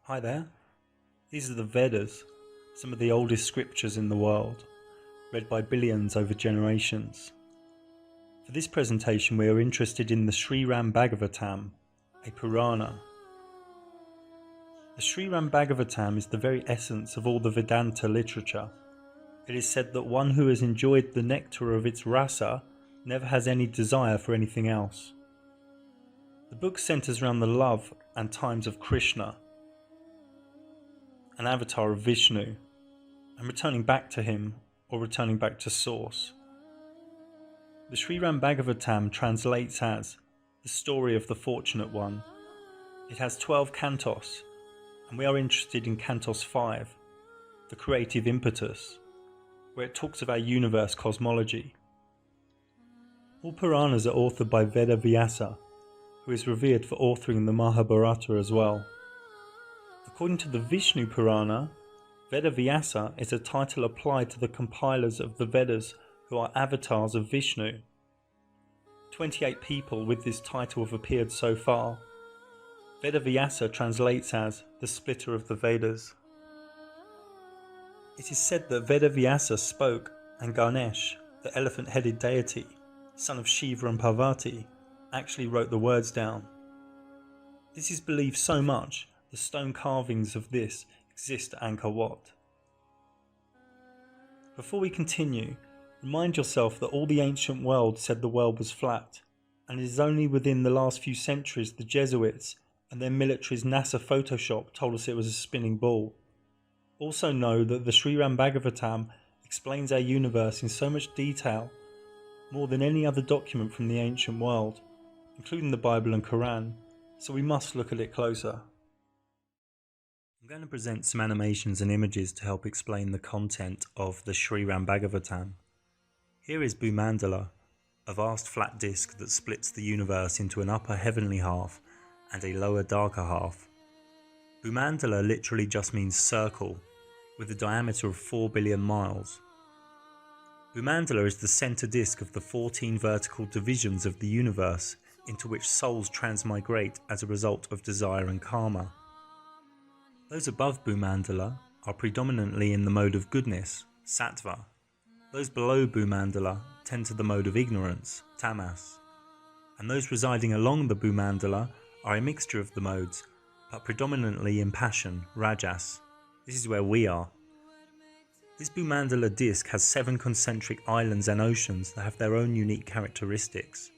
Hi there. These are the Vedas, some of the oldest scriptures in the world, read by billions over generations. For this presentation we are interested in the Sriram Bhagavatam, a Purana. The Sriram Bhagavatam is the very essence of all the Vedanta literature. It is said that one who has enjoyed the nectar of its rasa never has any desire for anything else. The book centers around the love and times of Krishna, an avatar of Vishnu, and returning back to him or returning back to source. The Sriram Bhagavatam translates as the story of the fortunate one. It has 12 cantos, and we are interested in cantos 5, the creative impetus, where it talks of our universe cosmology. All Puranas are authored by Veda Vyasa, who is revered for authoring the Mahabharata as well. According to the Vishnu Purana, Veda Vyasa is a title applied to the compilers of the Vedas who are avatars of Vishnu. 28 people with this title have appeared so far. Veda Vyasa translates as the splitter of the Vedas. It is said that Veda Vyasa spoke and Ganesh, the elephant-headed deity, son of Shiva and Parvati, actually wrote the words down. This is believed so much the stone carvings of this exist at Angkor Wat. Before we continue, remind yourself that all the ancient world said the world was flat, and it is only within the last few centuries the Jesuits and their military's NASA Photoshop told us it was a spinning ball. Also know that the Sriram Bhagavatam explains our universe in so much detail, more than any other document from the ancient world, including the Bible and Quran, so we must look at it closer. I'm going to present some animations and images to help explain the content of the Sriram Bhagavatam. Here is Bhumandala, a vast flat disk that splits the universe into an upper heavenly half and a lower darker half. Bhumandala literally just means circle, with a diameter of 4 billion miles. Bhumandala is the centre disk of the 14 vertical divisions of the universe into which souls transmigrate as a result of desire and karma. Those above Bhumandala are predominantly in the mode of goodness, sattva. Those below Bhumandala tend to the mode of ignorance, tamas. And those residing along the Bhumandala are a mixture of the modes, but predominantly in passion, rajas. This is where we are. This Bhumandala disk has 7 concentric islands and oceans that have their own unique characteristics.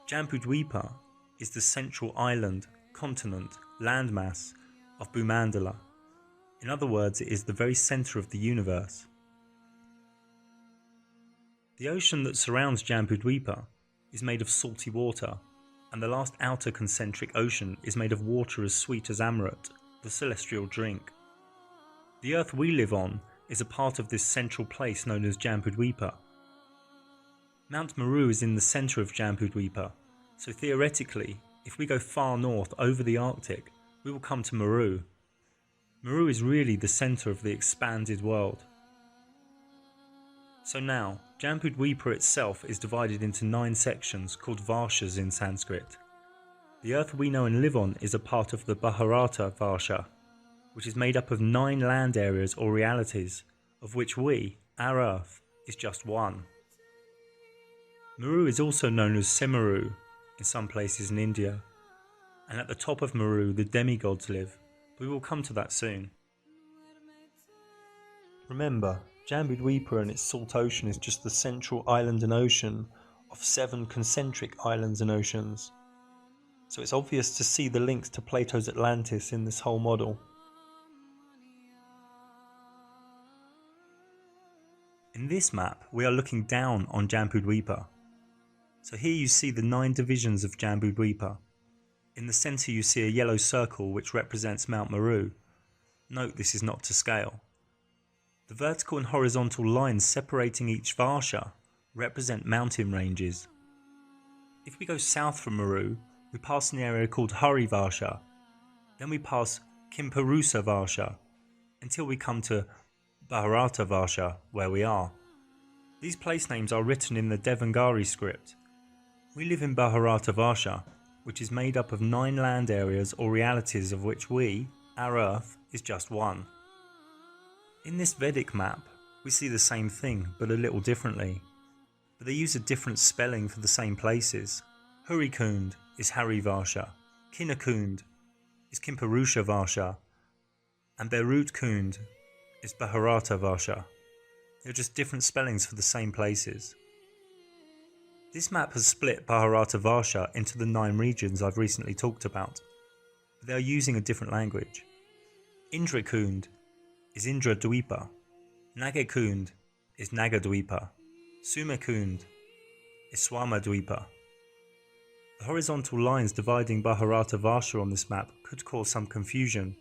Jambudvipa is the central island, continent, landmass of Bhumandala. In other words, it is the very centre of the universe. The ocean that surrounds Jambudvipa is made of salty water, and the last outer concentric ocean is made of water as sweet as Amrit, the celestial drink. The earth we live on is a part of this central place known as Jambudvipa. Mount Meru is in the centre of Jambudvipa, so theoretically, if we go far north over the Arctic, we will come to Meru. Meru is really the centre of the expanded world. So now, Jambudvipa itself is divided into 9 sections called Varshas in Sanskrit. The earth we know and live on is a part of the Bharata Varsha, which is made up of 9 land areas or realities, of which we, our earth, is just one. Meru is also known as Semeru in some places in India, and at the top of Meru the demigods live, but we will come to that soon. Remember, Jambudvipa and its salt ocean is just the central island and ocean of 7 concentric islands and oceans, so it's obvious to see the links to Plato's Atlantis in this whole model. In this map we are looking down on Jambudvipa. So here you see the 9 divisions of Jambudvipa. In the centre you see a yellow circle which represents Mount Meru. Note this is not to scale. The vertical and horizontal lines separating each Varsha represent mountain ranges. If we go south from Meru, we pass an area called Hari Varsha. Then we pass Kimpurusa Varsha until we come to Bharata Varsha, where we are. These place names are written in the Devangari script. We live in Bharata Varsha, which is made up of 9 land areas or realities of which we, Our Earth is just one. In this Vedic map, we see the same thing, but a little differently. But they use a different spelling for the same places. Hurikund is Harivarsha, Kinnakund is Kimpurusha Varsha, and Berutkund is Bharata Varsha. They're just different spellings for the same places. This map has split Bharata Varsha into the 9 regions I've recently talked about, but they are using a different language. Indrakund is Indradwipa, Nagakund is Nagadwipa, Sumakund is Swamadwipa. The horizontal lines dividing Bharata Varsha on this map could cause some confusion,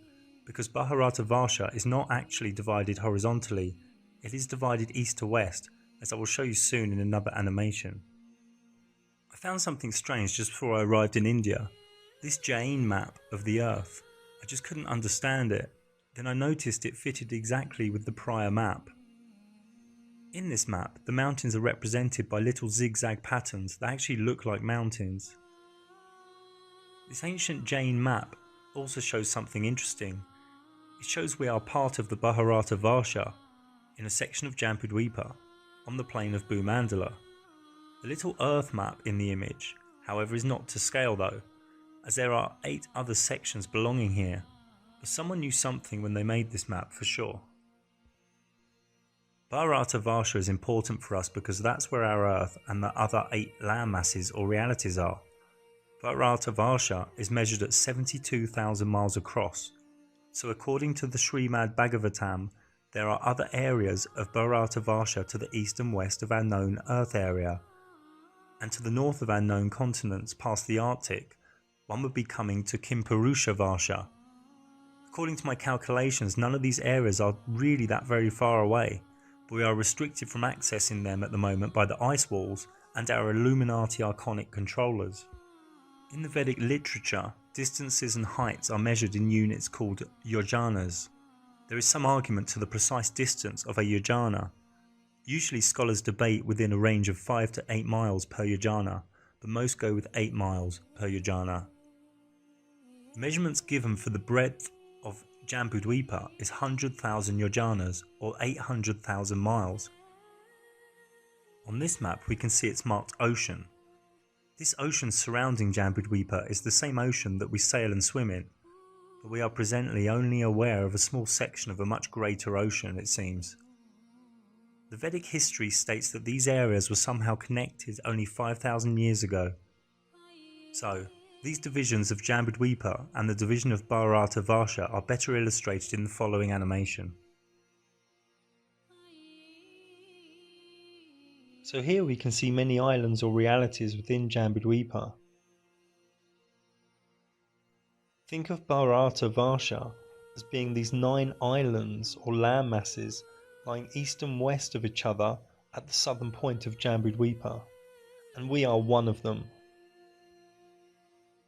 because Bharata Varsha is not actually divided horizontally, it is divided east to west, as I will show you soon in another animation. I found something strange just before I arrived in India. This Jain map of the Earth, I just couldn't understand it. Then I noticed it fitted exactly with the prior map. In this map, the mountains are represented by little zigzag patterns that actually look like mountains. This ancient Jain map also shows something interesting. It shows we are part of the Bharata Varsha in a section of Jambudvipa on the plain of Bhumandala. The little earth map in the image, however, is not to scale though, as there are 8 other sections belonging here, but someone knew something when they made this map for sure. Bharata Varsha is important for us because that's where our Earth and the other 8 land masses or realities are. Bharata Varsha is measured at 72,000 miles across, so according to the Srimad Bhagavatam, there are other areas of Bharata Varsha to the east and west of our known Earth area, and to the north of our known continents past the Arctic, one would be coming to Kimpurusha Varsha. According to my calculations, none of these areas are really that very far away, but we are restricted from accessing them at the moment by the ice walls and our Illuminati Archonic controllers. In the Vedic literature, distances and heights are measured in units called yojanas. There is some argument to the precise distance of a yojana. Usually scholars debate within a range of 5 to 8 miles per yojana, but most go with 8 miles per yojana. The measurements given for the breadth of Jambudvipa is 100,000 yojanas or 800,000 miles. On this map we can see it's marked ocean. This ocean surrounding Jambudvipa is the same ocean that we sail and swim in, but we are presently only aware of a small section of a much greater ocean, it seems. The Vedic history states that these areas were somehow connected only 5,000 years ago. So, these divisions of Jambudvipa and the division of Bharata Varsha are better illustrated in the following animation. So here we can see many islands or realities within Jambudvipa. Think of Bharata Varsha as being these 9 islands or land masses lying east and west of each other at the southern point of Jambudvipa, and we are one of them.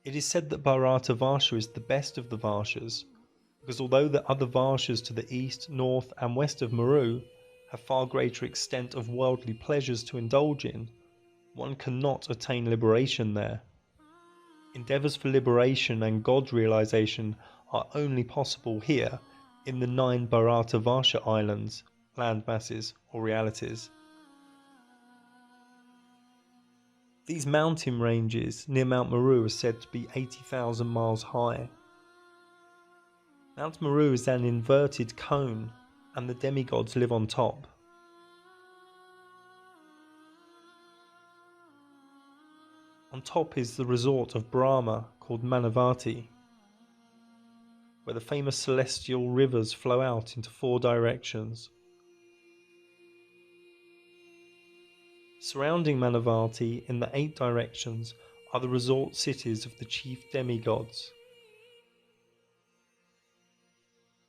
It is said that Bharata Varsha is the best of the Varshas, because although the other Varshas to the east, north and west of Meru have far greater extent of worldly pleasures to indulge in, one cannot attain liberation there. Endeavours for liberation and God realization are only possible here in the 9 Bharata Varsha islands, land masses or realities. These mountain ranges near Mount Meru are said to be 80,000 miles high. Mount Meru is an inverted cone and the demigods live on top. On top is the resort of Brahma called Manavati, where the famous celestial rivers flow out into 4 directions. Surrounding Manavati in the 8 directions are the resort cities of the chief demigods.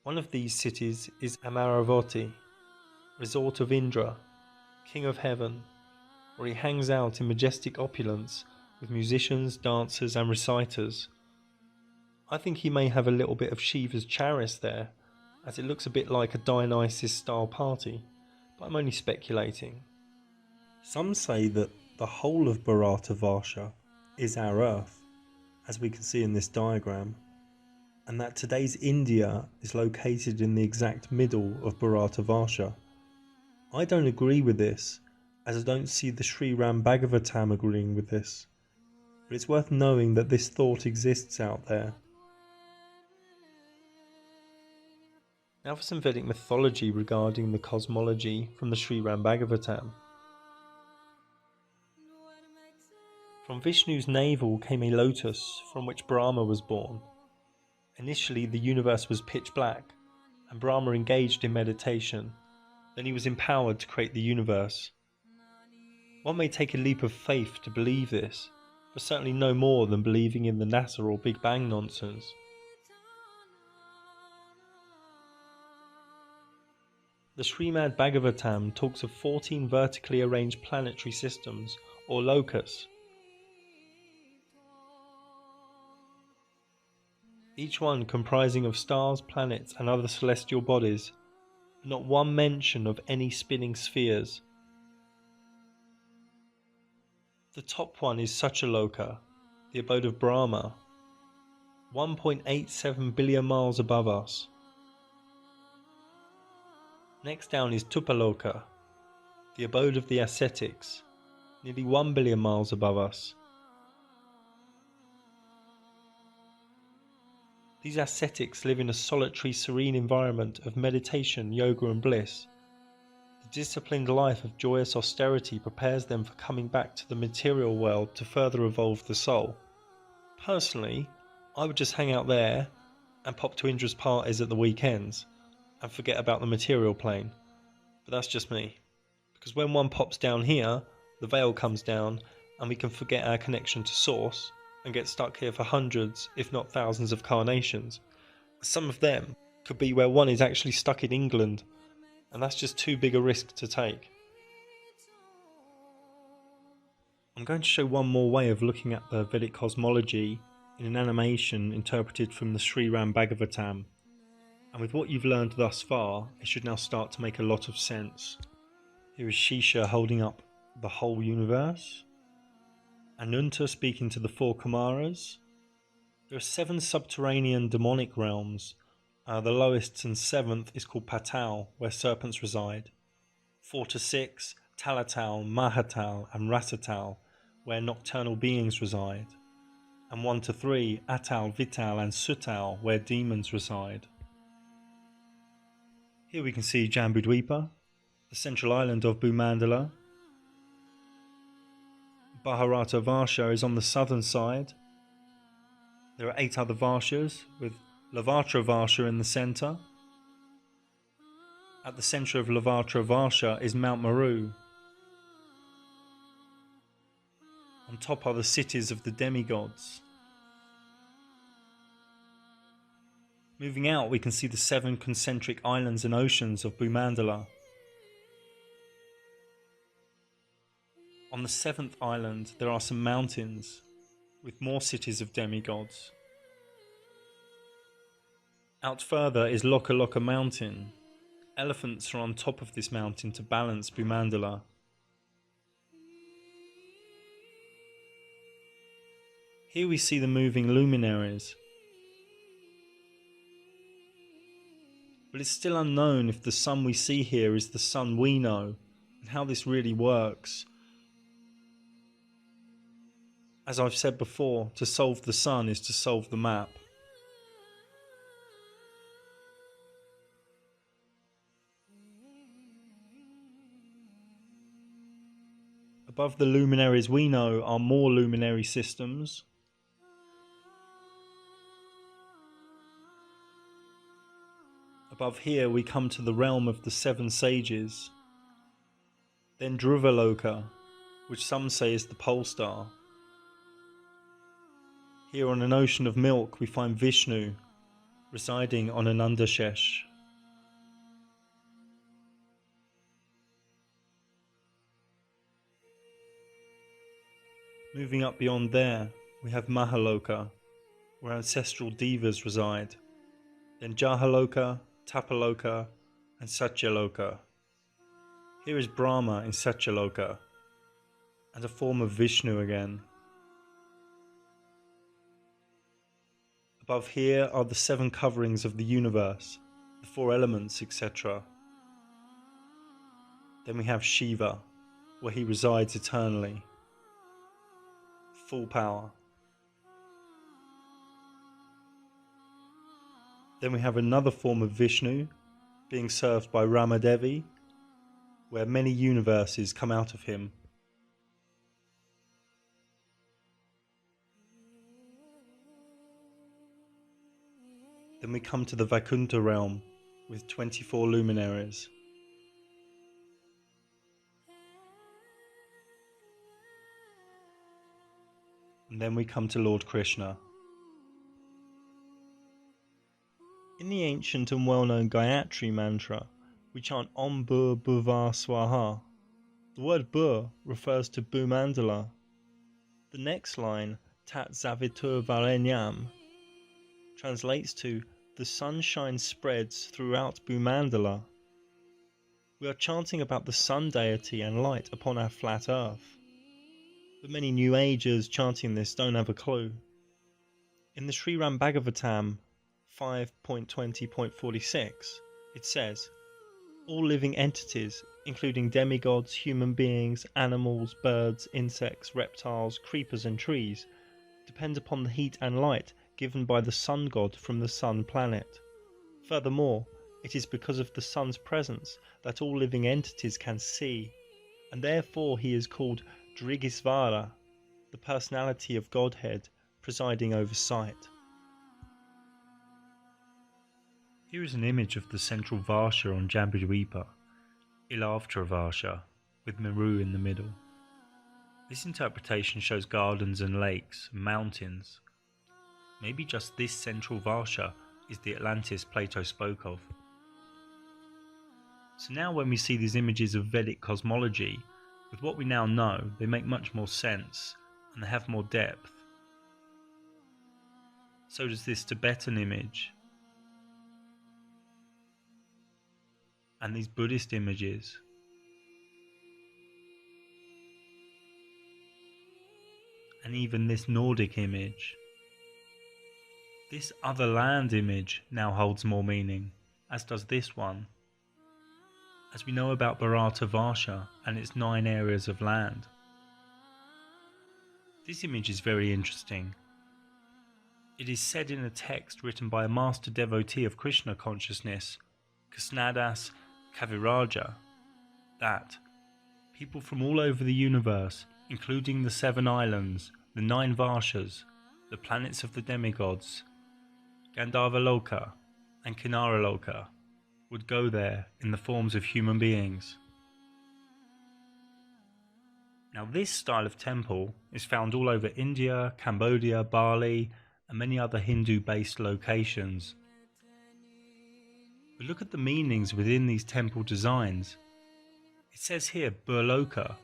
One of these cities is Amaravati, resort of Indra, king of heaven, where he hangs out in majestic opulence with musicians, dancers and reciters. I think he may have a little bit of Shiva's charis there, as it looks a bit like a Dionysus style party, but I'm only speculating. Some say that the whole of Bharata Varsha is our Earth, as we can see in this diagram. and that today's India is located in the exact middle of Bharatavarsha. I don't agree with this, as I don't see the Sri Ram Bhagavatam agreeing with this, but it's worth knowing that this thought exists out there. Now for some Vedic mythology regarding the cosmology from the Sri Ram Bhagavatam. From Vishnu's navel came a lotus from which Brahma was born. Initially the universe was pitch black, and Brahma engaged in meditation. Then he was empowered to create the universe. One may take a leap of faith to believe this, but certainly no more than believing in the NASA or Big Bang nonsense. The Srimad Bhagavatam talks of 14 vertically arranged planetary systems, or lokas. Each one comprising of stars, planets and other celestial bodies, but not one mention of any spinning spheres. The top one is Satyaloka, the abode of Brahma, 1.87 billion miles above us. Next down is Tupaloka, the abode of the ascetics, nearly 1 billion miles above us. These ascetics live in a solitary, serene environment of meditation, yoga and bliss. The disciplined life of joyous austerity prepares them for coming back to the material world to further evolve the soul. Personally, I would just hang out there and pop to Indra's parties at the weekends and forget about the material plane. But that's just me. Because when one pops down here, the veil comes down and we can forget our connection to Source and get stuck here for hundreds, if not thousands of carnations. Some of them could be where one is actually stuck in England, and that's just too big a risk to take. I'm going to show one more way of looking at the Vedic cosmology in an animation interpreted from the Sri Ram Bhagavatam. And with what you've learned thus far, it should now start to make a lot of sense. Here is Shisha holding up the whole universe. Anunta speaking to the four Kumaras. There are 7 subterranean demonic realms. The lowest and 7th is called Patal, where serpents reside. 4 to 6, Talatal, Mahatal and Rasatal, where nocturnal beings reside. And 1 to 3, Atal, Vital and Sutal, where demons reside. Here we can see Jambudvipa, the central island of Bhumandala. Bharata Varsha is on the southern side. There are 8 other Varshas, with Lavatra Varsha in the centre. At the centre of Lavatra Varsha is Mount Meru. On top are the cities of the demigods. Moving out, we can see the 7 concentric islands and oceans of Bhumandala. On the 7th island, there are some mountains with more cities of demigods. Out further is Loka Loka Mountain. Elephants are on top of this mountain to balance Bhumandala. Here we see the moving luminaries. But it's still unknown if the sun we see here is the sun we know, and how this really works. As I've said before, to solve the sun is to solve the map. Above the luminaries we know are more luminary systems. Above here we come to the realm of the 7 sages. Then Dhruvaloka, which some say is the pole star. Here on an ocean of milk we find Vishnu, residing on an Undershesh. Moving up beyond there, we have Mahaloka, where ancestral devas reside. Then Jahaloka, Tapaloka and Satyaloka. Here is Brahma in Satyaloka, and a form of Vishnu again. Above here are the 7 coverings of the universe, the 4 elements, etc. Then we have Shiva, where he resides eternally. Full power. Then we have another form of Vishnu, being served by Ramadevi, where many universes come out of him. Then we come to the Vaikuntha realm, with 24 luminaries. And then we come to Lord Krishna. In the ancient and well-known Gayatri mantra, we chant Om Bhur Bhuva Swaha. The word Bhur refers to Bhumandala. The next line, Tat Zavitur Varenyam, translates to the sunshine spreads throughout Bhumandala. We are chanting about the sun deity and light upon our flat earth. But many New Agers chanting this don't have a clue. In the Sri-Ram Bhagavatam 5.20.46, it says, all living entities, including demigods, human beings, animals, birds, insects, reptiles, creepers and trees, depend upon the heat and light given by the sun god from the sun planet. Furthermore, it is because of the sun's presence that all living entities can see, and therefore he is called Drigisvara, the personality of Godhead presiding over sight. Here is an image of the central Varsha on Jambudvipa, Ilavtra Varsha, with Meru in the middle. This interpretation shows gardens and lakes, mountains. Maybe just this central Varsha is the Atlantis Plato spoke of. So now when we see these images of Vedic cosmology, with what we now know, they make much more sense, and they have more depth. So does this Tibetan image, and these Buddhist images. And even this Nordic image. This other land image now holds more meaning, as does this one. As we know about Bharata Varsha and its 9 areas of land. This image is very interesting. It is said in a text written by a master devotee of Krishna consciousness, Krishnadas Kaviraja, that people from all over the universe, including the 7 islands, the 9 Varshas, the planets of the demigods, Gandharvaloka and Kinnaraloka, would go there in the forms of human beings. Now this style of temple is found all over India, Cambodia, Bali and many other Hindu-based locations. But look at the meanings within these temple designs. It says here Burloka,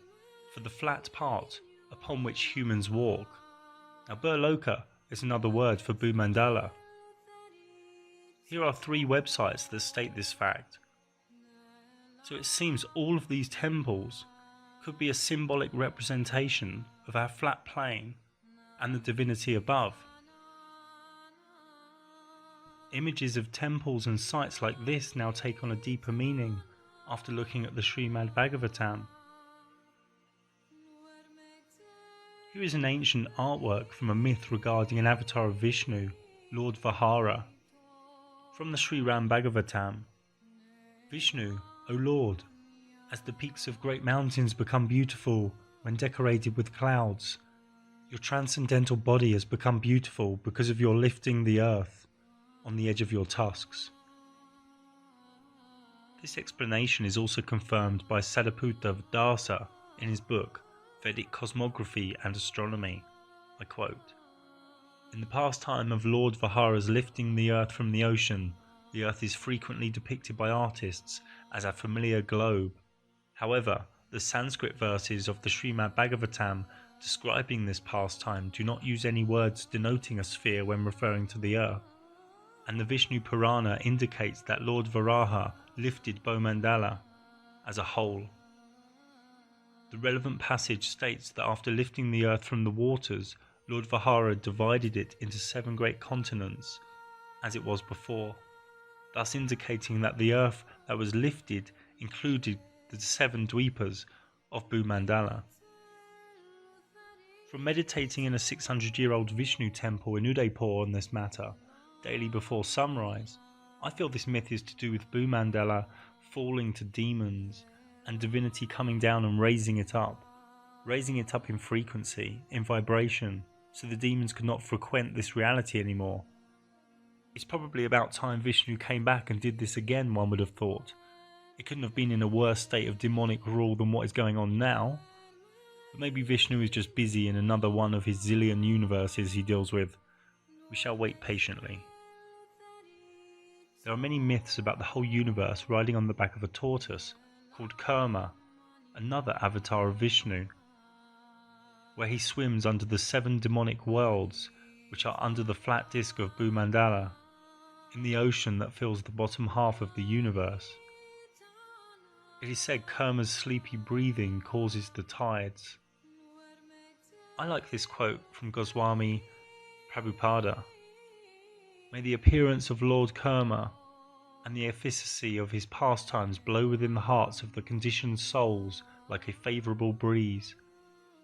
for the flat part upon which humans walk. Now Burloka is another word for Bhumandala. Here are 3 websites that state this fact. So it seems all of these temples could be a symbolic representation of our flat plane and the divinity above. Images of temples and sites like this now take on a deeper meaning after looking at the Srimad Bhagavatam. Here is an ancient artwork from a myth regarding an avatar of Vishnu, Lord Vahara. From the Sri-Ram Bhagavatam, Vishnu, O Lord, as the peaks of great mountains become beautiful when decorated with clouds, your transcendental body has become beautiful because of your lifting the earth on the edge of your tusks. This explanation is also confirmed by Sadaputta Dasa in his book Vedic Cosmology and Astronomy. I quote, in the pastime of Lord Vahara's lifting the earth from the ocean, the earth is frequently depicted by artists as a familiar globe. However, the Sanskrit verses of the Srimad Bhagavatam describing this pastime do not use any words denoting a sphere when referring to the earth, and the Vishnu Purana indicates that Lord Varaha lifted Bhumandala as a whole. The relevant passage states that after lifting the earth from the waters, Lord Vihara divided it into 7 great continents as it was before, thus indicating that the earth that was lifted included the 7 dweepas of Bhumandala. From meditating in a 600-year-old Vishnu temple in Udaipur on this matter, daily before sunrise, I feel this myth is to do with Bhumandala falling to demons and divinity coming down and raising it up in frequency, in vibration, so the demons could not frequent this reality anymore. It's probably about time Vishnu came back and did this again, one would have thought. It couldn't have been in a worse state of demonic rule than what is going on now. But maybe Vishnu is just busy in another one of his zillion universes he deals with. We shall wait patiently. There are many myths about the whole universe riding on the back of a tortoise called Kurma, another avatar of Vishnu, where he swims under the 7 demonic worlds which are under the flat disk of Bhumandala, in the ocean that fills the bottom half of the universe. It is said Kurma's sleepy breathing causes the tides. I like this quote from Goswami Prabhupada. May the appearance of Lord Kurma and the efficacy of his pastimes blow within the hearts of the conditioned souls like a favourable breeze,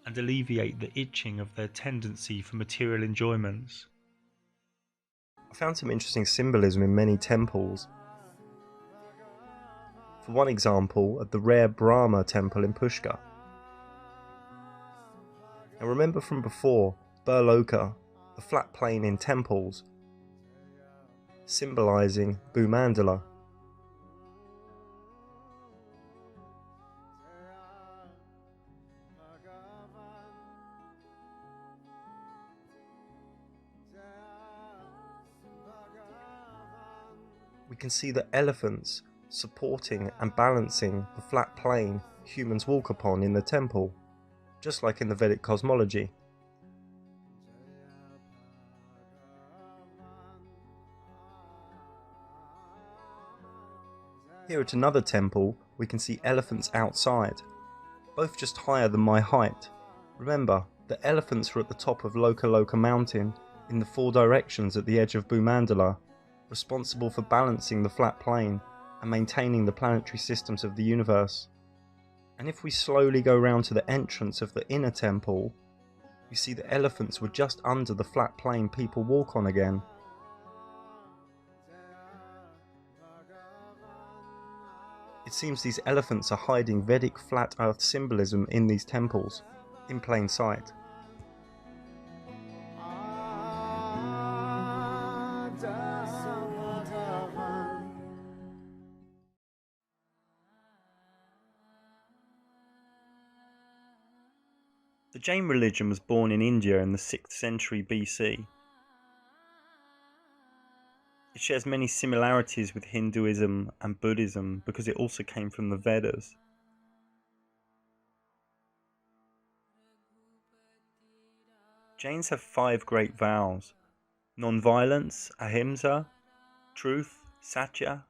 and alleviate the itching of their tendency for material enjoyments. I found some interesting symbolism in many temples. For one example, at the rare Brahma temple in Pushkar. Now remember from before, Burloka, the flat plane in temples, symbolising Bhumandala. We can see the elephants supporting and balancing the flat plane humans walk upon in the temple, just like in the Vedic Cosmology. Here at another temple, we can see elephants outside, both just higher than my height. Remember, the elephants were at the top of Loka Loka mountain, in the 4 directions at the edge of Bhumandala, responsible for balancing the flat plane and maintaining the planetary systems of the universe. And if we slowly go round to the entrance of the inner temple, you see the elephants were just under the flat plane people walk on again. It seems these elephants are hiding Vedic flat earth symbolism in these temples, in plain sight. The Jain religion was born in India in the 6th century BC. It shares many similarities with Hinduism and Buddhism because it also came from the Vedas. Jains have 5 great vows: non-violence, ahimsa, truth, satya,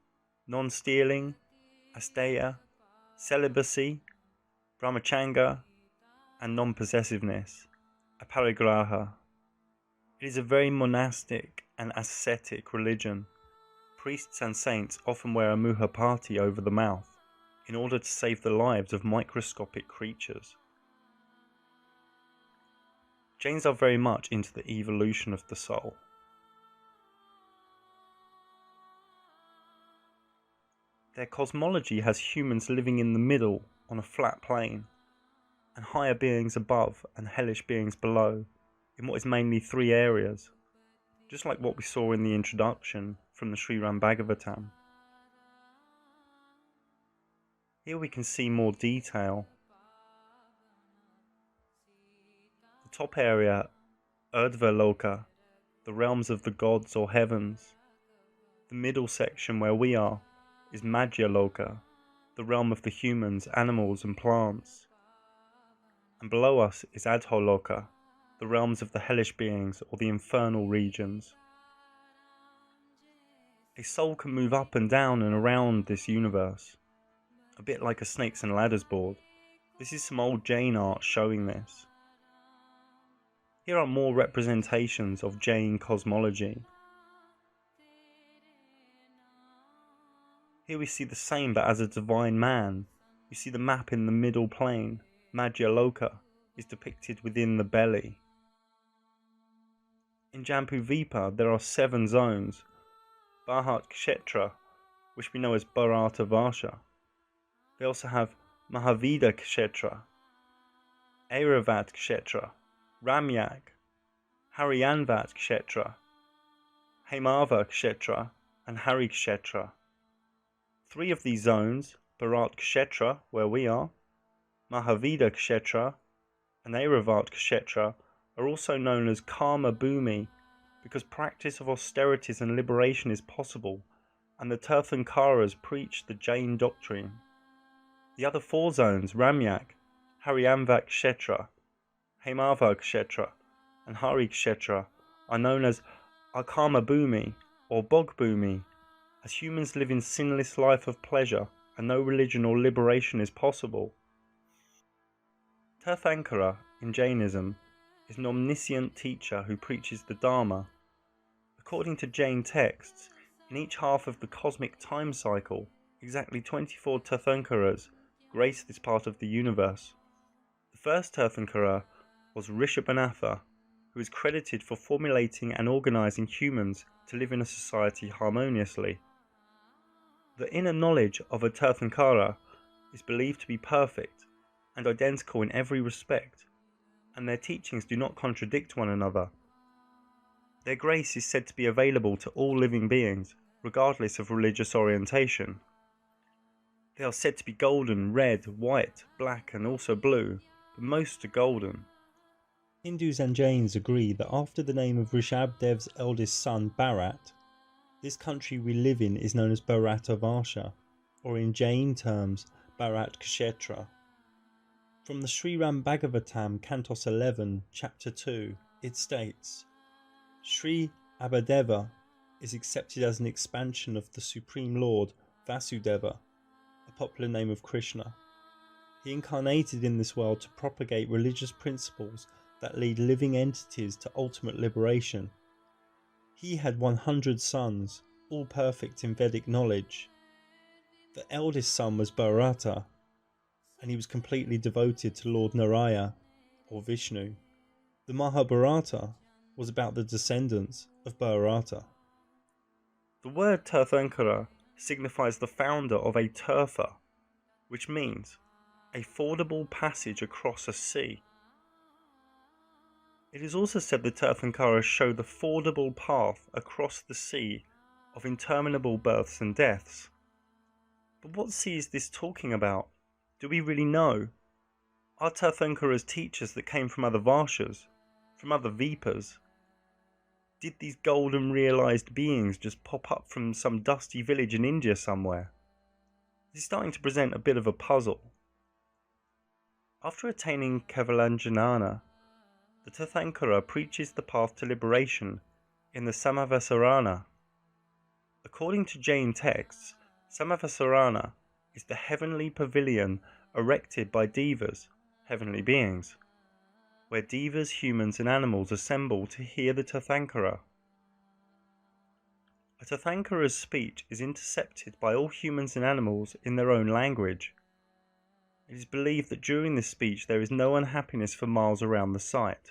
non-stealing, asteya, celibacy, brahmacharya, and non-possessiveness, aparigraha. It is a very monastic and ascetic religion. Priests and saints often wear a muhapati over the mouth in order to save the lives of microscopic creatures. Jains are very much into the evolution of the soul. Their cosmology has humans living in the middle on a flat plane, and higher beings above and hellish beings below, in what is mainly 3 areas, just like what we saw in the introduction from the Sriram Bhagavatam. Here we can see more detail. The top area, Urdhva Loka, the realms of the gods or heavens. The middle section where we are is Madhya Loka, the realm of the humans, animals and plants. And below us is Adholoka, the realms of the hellish beings or the infernal regions. A soul can move up and down and around this universe, a bit like a snakes and ladders board. This is some old Jain art showing this. Here are more representations of Jain cosmology. Here we see the same but as a divine man. You see the map in the middle plane, Madhyaloka, is depicted within the belly. In Jambudvipa there are 7 zones, Bharat Kshetra, which we know as Bharata Varsha. They also have Mahavida Kshetra, Airavat Kshetra, Ramyag, Haryanvat Kshetra, Hemava Kshetra, and Hari Kshetra. 3 of these zones, Bharat Kshetra, where we are, Mahavida Kshetra, and Airavat Kshetra, are also known as Karma Bhumi because practice of austerities and liberation is possible, and the Tirthankaras preach the Jain doctrine. The other 4 zones, Ramyag, Haryanvat Kshetra, Hemava Kshetra, and Hari Kshetra, are known as Akarma Bhumi or Bog Bhumi, as humans live in sinless life of pleasure and no religion or liberation is possible. Tirthankara in Jainism is an omniscient teacher who preaches the Dharma. According to Jain texts, in each half of the cosmic time cycle, exactly 24 Tirthankaras grace this part of the universe. The first Tirthankara was Rishabhanatha, who is credited for formulating and organizing humans to live in a society harmoniously. The inner knowledge of a Tirthankara is believed to be perfect and identical in every respect, and their teachings do not contradict one another. Their grace is said to be available to all living beings, regardless of religious orientation. They are said to be golden, red, white, black, and also blue, but most are golden. Hindus and Jains agree that after the name of Rishabdev's eldest son Bharat, this country we live in is known as Bharata Varsha, or in Jain terms, Bharat Kshetra. From the Sriram Bhagavatam, Cantos 11, Chapter 2, it states, Sri Abhadeva is accepted as an expansion of the Supreme Lord Vasudeva, a popular name of Krishna. He incarnated in this world to propagate religious principles that lead living entities to ultimate liberation. He had 100 sons, all perfect in Vedic knowledge. The eldest son was Bharata, and he was completely devoted to Lord Narayana, or Vishnu. The Mahabharata was about the descendants of Bharata. The word Tirthankara signifies the founder of a tirtha, which means a fordable passage across a sea. It is also said the Tirthankaras show the fordable path across the sea of interminable births and deaths. But what sea is this talking about? Do we really know? Are Tirthankaras teachers that came from other Varshas, from other Vipas? Did these golden realized beings just pop up from some dusty village in India somewhere? This is starting to present a bit of a puzzle. After attaining Kevalanjanana, the Tirthankara preaches the path to liberation in the Samavasarana. According to Jain texts, Samavasarana is the heavenly pavilion erected by devas, heavenly beings, where devas, humans and animals assemble to hear the Tirthankara. A Tirthankara's speech is intercepted by all humans and animals in their own language. It is believed that during this speech there is no unhappiness for miles around the site.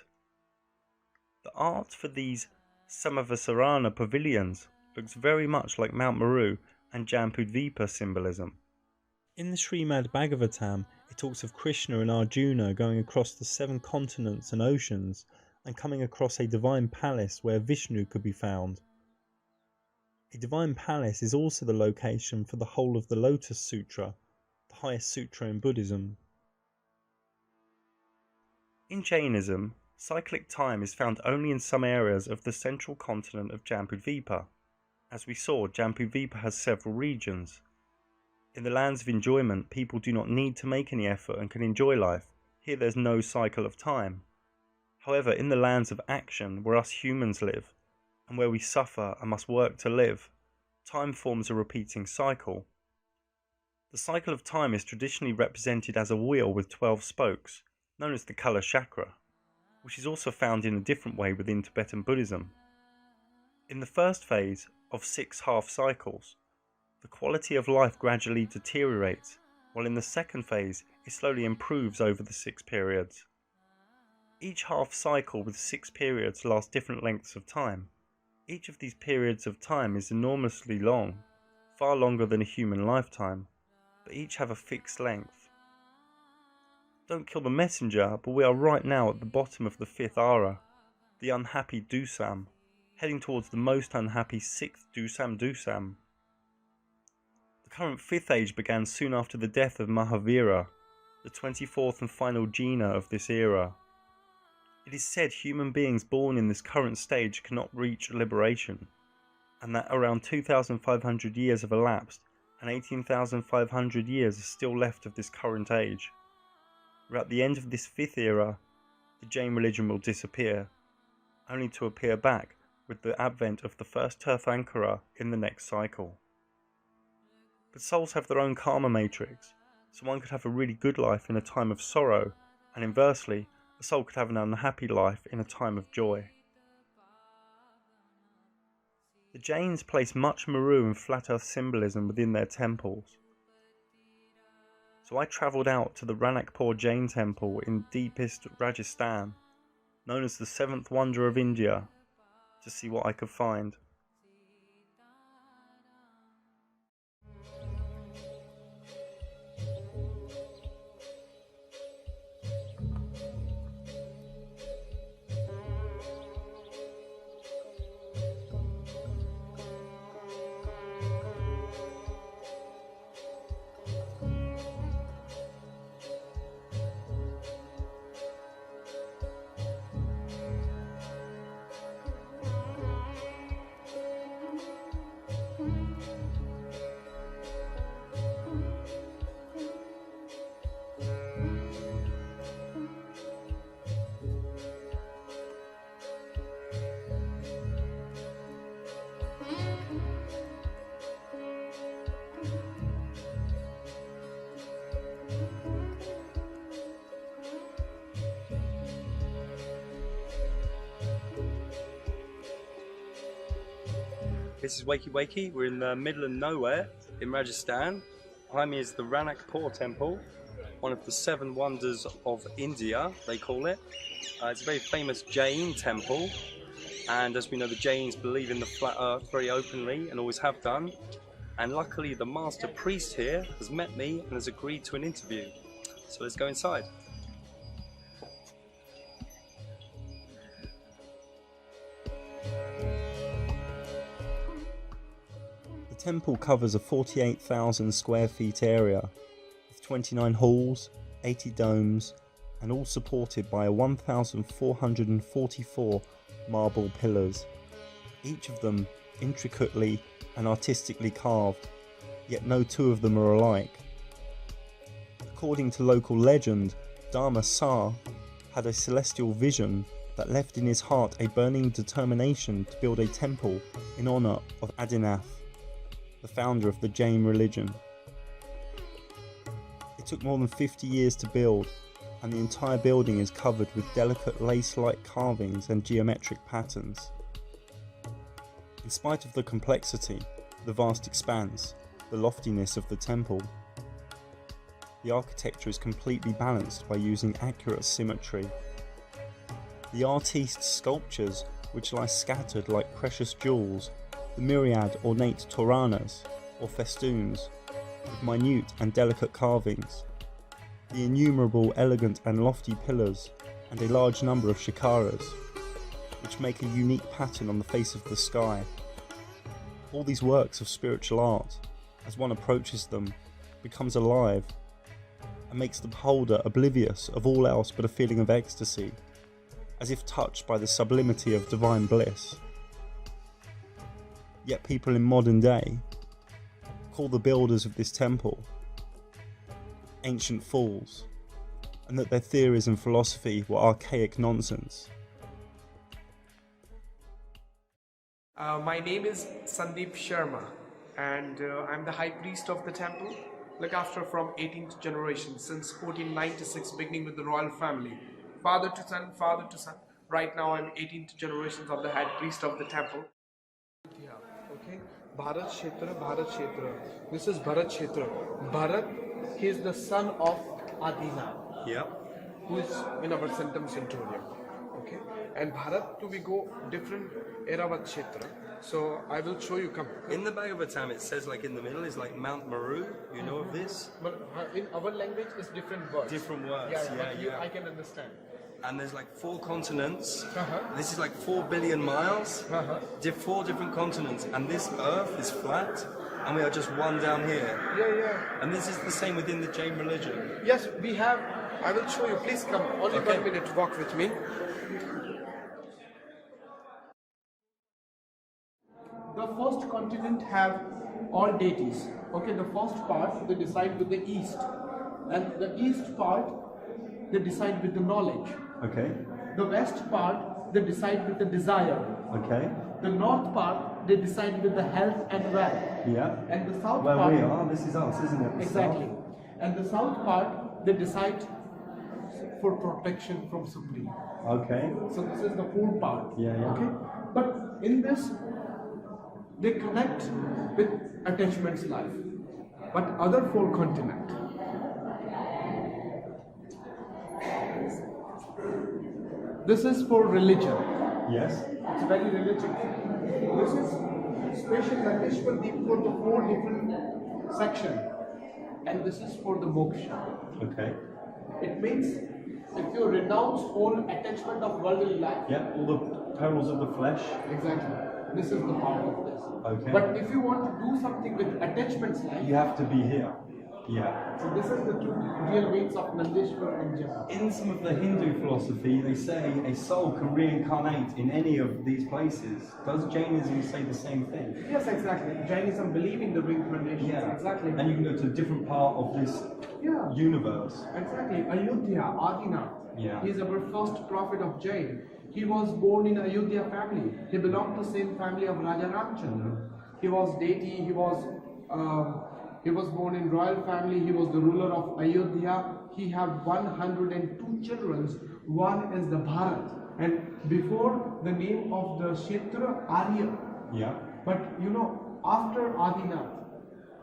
The art for these Samavasarana pavilions looks very much like Mount Meru and Jambudvipa symbolism. In the Srimad Bhagavatam, it talks of Krishna and Arjuna going across the 7 continents and oceans and coming across a divine palace where Vishnu could be found. A divine palace is also the location for the whole of the Lotus Sutra, the highest sutra in Buddhism. In Jainism, cyclic time is found only in some areas of the central continent of Jambudvipa. As we saw, Jambudvipa has several regions. In the lands of enjoyment, people do not need to make any effort and can enjoy life. Here there's no cycle of time. However, in the lands of action, where us humans live, and where we suffer and must work to live, time forms a repeating cycle. The cycle of time is traditionally represented as a wheel with 12 spokes, known as the Kala Chakra, which is also found in a different way within Tibetan Buddhism. In the first phase of 6 half cycles, the quality of life gradually deteriorates, while in the second phase it slowly improves over the 6 periods. Each half cycle with 6 periods lasts different lengths of time. Each of these periods of time is enormously long, far longer than a human lifetime, but each have a fixed length. Don't kill the messenger, but we are right now at the bottom of the 5th Ara, the unhappy Dusam, heading towards the most unhappy 6th Dusam. The current 5th age began soon after the death of Mahavira, the 24th and final Jina of this era. It is said human beings born in this current stage cannot reach liberation, and that around 2,500 years have elapsed and 18,500 years are still left of this current age. At the end of this 5th era, the Jain religion will disappear, only to appear back with the advent of the first Tirthankara in the next cycle. But souls have their own karma matrix, so one could have a really good life in a time of sorrow, and inversely, a soul could have an unhappy life in a time of joy. The Jains place much Meru and flat earth symbolism within their temples. So I travelled out to the Ranakpur Jain temple in deepest Rajasthan, known as the 7th wonder of India, to see what I could find. This is waykiwayki. We're in the middle of nowhere in Rajasthan. Behind me is the Ranakpur temple, one of the 7 wonders of India, they call it. It's a very famous Jain temple, and as we know, the Jains believe in the flat earth very openly and always have done. And luckily the master priest here has met me and has agreed to an interview. So let's go inside. The temple covers a 48,000 square feet area with 29 halls, 80 domes, and all supported by 1,444 marble pillars, each of them intricately and artistically carved, yet no 2 of them are alike. According to local legend, Dharma Sa had a celestial vision that left in his heart a burning determination to build a temple in honour of Adinath, the founder of the Jain religion. It took more than 50 years to build, and the entire building is covered with delicate lace-like carvings and geometric patterns. In spite of the complexity, the vast expanse, the loftiness of the temple, the architecture is completely balanced by using accurate symmetry. The artist's sculptures, which lie scattered like precious jewels, the myriad ornate toranas, or festoons, with minute and delicate carvings, the innumerable elegant and lofty pillars, and a large number of shikaras, which make a unique pattern on the face of the sky. All these works of spiritual art, as one approaches them, becomes alive, and makes the beholder oblivious of all else but a feeling of ecstasy, as if touched by the sublimity of divine bliss. Yet people in modern day call the builders of this temple ancient fools, and that their theories and philosophy were archaic nonsense. My name is Sandeep Sharma, and I'm the high priest of the temple, look after from 18th generation since 1496, beginning with the royal family. father to son, father to son. Right now I'm 18th generations of the head priest of the temple. Yeah, okay. Bharat Kshetra, Bharat Kshetra. This is Bharat Kshetra. Bharat, he is the son of Adina, Yep. who is in our Centum Centurion. Okay. And Bharat, to we go different Eravat Kshetra. So I will show you. Come. In the Bhagavatam, it says like in the middle is like Mount Meru. You know of this? But in our language, it's different words. Different words. But Yeah. I can understand. And there's like 4 continents. Uh-huh. This is like 4 billion miles. Uh-huh. 4 different continents, and this Earth is flat, and we are just one down here. Yeah. And this is the same within the Jain religion. Yes, we have. I will show you. Please come. Only Okay. 1 minute. Walk with me. The first continent have all deities. Okay, the first part they decide with the east, and the east part they decide with the knowledge. Okay. The west part they decide with the desire. Okay. The north part they decide with the health and wealth. Yeah. And the south Where part. we are, this is us, isn't it? The Exactly. south? And the south part they decide for protection from Supreme. Okay. So this is the fourth part. Yeah. Okay. But in this they connect with attachments life. But other 4 continent. This is for religion. Yes. It's very religious. This is special attachment for the 4 different sections. And this is for the moksha. Okay. It means if you renounce all attachment of worldly life. Yeah, all the perils of the flesh. Exactly. This is the part of this. Okay. But if you want to do something with attachments life. You have to be here. Yeah. So this is the 2 real means of Nandeshwar and Java. In some of the Hindu philosophy, they say a soul can reincarnate in any of these places. Does Jainism say the same thing? Yes, exactly. Jainism believe in the reincarnation. Yeah. Exactly. And you can go to a different part of this universe. Exactly. Ayodhya, Adinath. Yeah. He is our first prophet of Jain. He was born in Ayodhya family. He belonged to same family of Raja Ramchandra. He was deity. He was born in royal family. He was the ruler of Ayodhya. He had 102 children. One is the Bharat. And before the name of the Kshetra, Arya. Yeah. But you know, after Adinath,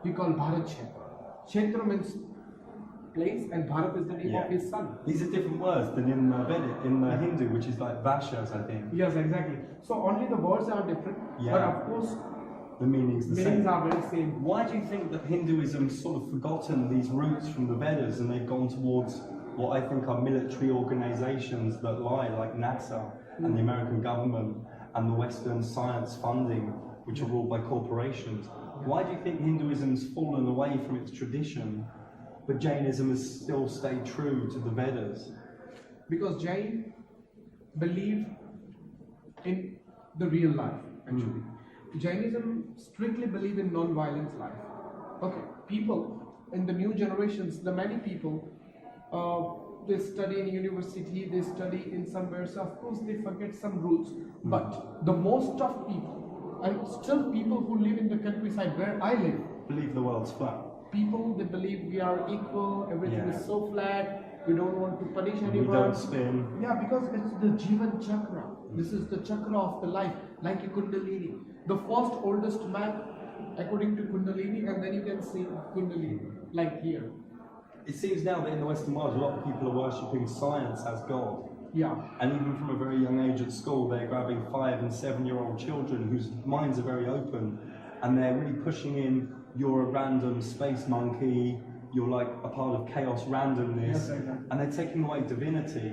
we call Bharat Kshetra. Kshetra means place and Bharat is the name of his son. These are different words than in Vedic, in Hindu, which is like Vashas, I think. Yes, exactly. So only the words are different. Yeah. But of course, The meaning's the meanings same. are very same. Why do you think that Hinduism's sort of forgotten these roots from the Vedas and they've gone towards what I think are military organizations that lie, like NASA and the American government and the Western science funding, which are ruled by corporations? Why do you think Hinduism's fallen away from its tradition, but Jainism has still stayed true to the Vedas? Because Jain believe in the real life, actually. Jainism strictly believe in non-violent life. Okay, people in the new generations, the many people, they study in university, they study in somewhere, so of course they forget some roots. But the most of people, and still people who live in the countryside where I live, Believe the world's flat. people they believe we are equal, everything Yeah. is so flat, we don't want to punish We anyone. don't spin. Yeah, because it's the Jivan Chakra. This is the chakra of the life, like a Kundalini. The first oldest man, according to Kundalini, and then you can see Kundalini, like here. It seems now that in the Western world, a lot of people are worshipping science as God. Yeah, And even from a very young age at school, they're grabbing 5- and 7-year-old children whose minds are very open, and they're really pushing in, you're a random space monkey, you're like a part of chaos randomness, Yes, exactly. and they're taking away divinity.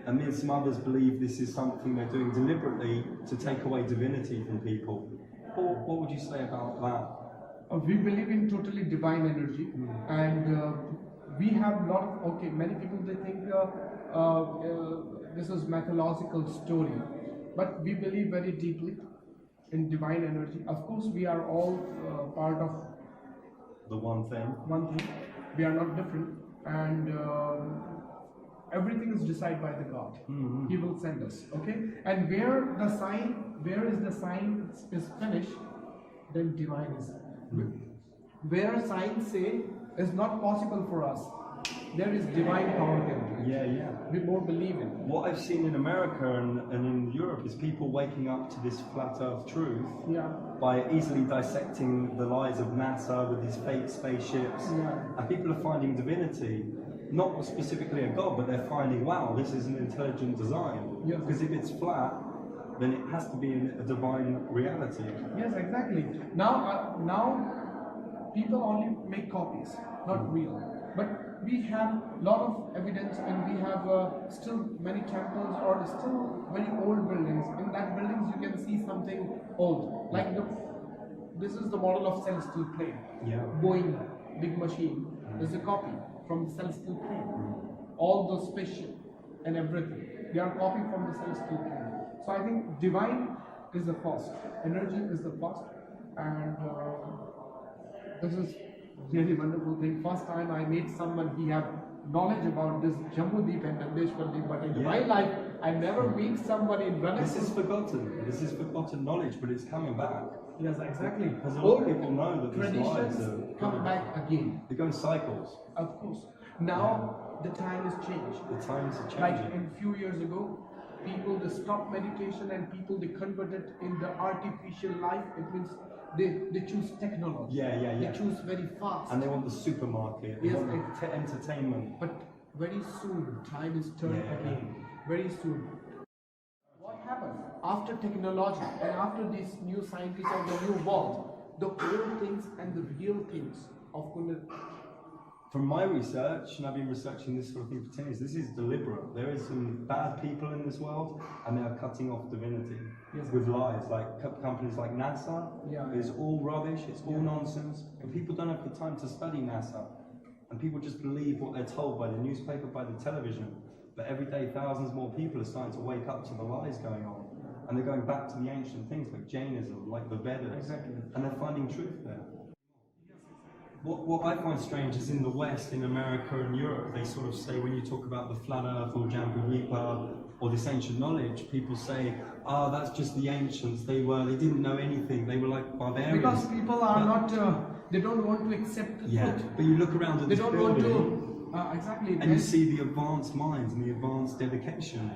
And me and some others believe this is something they're doing deliberately to take away divinity from people. What would you say about that? we believe in totally divine energy, and we have lot of, okay, many people they think this is mythological story, but we believe very deeply in divine energy. Of course, we are all part of The one thing. one thing. We are not different, and everything is decided by the God. He will send us. Okay, and where is the sign is finished, then divine is. Where signs say is not possible for us, there is divine power there. Yeah. We more believe in. What I've seen in America and in Europe is people waking up to this flat earth truth Yeah. by easily dissecting the lies of NASA with these fake spaceships. Yeah. And people are finding divinity, not specifically a god, but they're finding, wow, this is an intelligent design. Yes. Because if it's flat, then it has to be a divine reality. Yes, exactly. Now people only make copies, not real. But we have a lot of evidence, and we have still many temples or still very old buildings. In that buildings, you can see something old, like this is the model of celestial plane. Yeah. Boeing big machine is a copy from the celestial plane. All those spaceship and everything, they are copied from the celestial plane. So I think divine is the first, energy is the first, and this is really wonderful thing. First time I met someone, he have knowledge about this Jammu Deep and Nandeshwar Deep, but in my life I never meet somebody in Venice. This is forgotten. This is forgotten knowledge, but it's coming back. Yes, exactly. Because a lot of people know that these lies Traditions are come back again. They go in cycles. Of course. Now the time has changed. The times are changing. Like in few years ago, people they stopped meditation and people they converted in the artificial life. It means they choose technology. Yeah. They choose very fast. And they want the supermarket. They Yes, want entertainment. But very soon, time is turned again. Very soon. What happened after technology and after these new scientists of the new world, the old things and the real things of Kundalini. From my research, and I've been researching this sort of thing for 10 years, this is deliberate. There is some bad people in this world, and they are cutting off divinity with lies. Like companies like NASA, it's all rubbish, it's all nonsense. And people don't have the time to study NASA. And people just believe what they're told by the newspaper, by the television. But every day, thousands more people are starting to wake up to the lies going on. And they're going back to the ancient things like Jainism, like the Vedas. Exactly. And they're finding truth there. What I find strange is in the West, in America and Europe, they sort of say when you talk about the flat earth or Jambu or this ancient knowledge, people say, that's just the ancients, they didn't know anything, they were like barbarians. Because people are not, they don't want to accept the truth. But you look around at They this don't building, want to, exactly. and you see the advanced minds and the advanced dedication.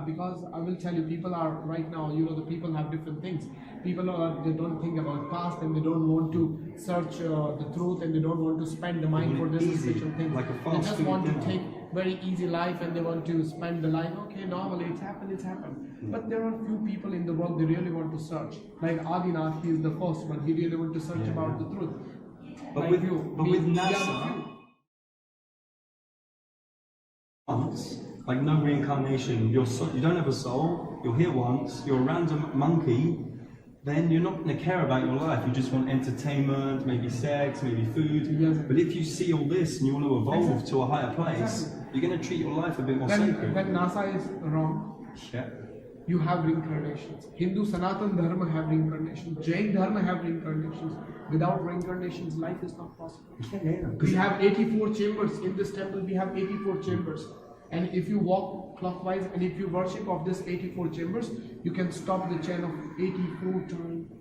Because I will tell you, people are right now, the people have different things. People they don't think about past, and they don't want to search the truth, and they don't want to spend the mind for this special thing. Like a they fast just food want to dinner. take very easy life, and they want to spend the life. Okay, normally it's happened. But there are few people in the world they really want to search. Like Adinath, he is the first one. He really want to search about the truth. But like with NASA. Like no reincarnation, you don't have a soul, you're here once, you're a random monkey, then you're not going to care about your life, you just want entertainment, maybe sex, maybe food. Yes. But if you see all this and you want to evolve to a higher place, you're going to treat your life a bit more sacred. Then NASA is wrong. Yeah. You have reincarnations. Hindu Sanatan Dharma have reincarnations. Jain Dharma have reincarnations. Without reincarnations, life is not possible. We have 84 chambers in this temple. We have 84 chambers, and if you walk clockwise and if you worship of this 84 chambers, you can stop the chain of 84 times.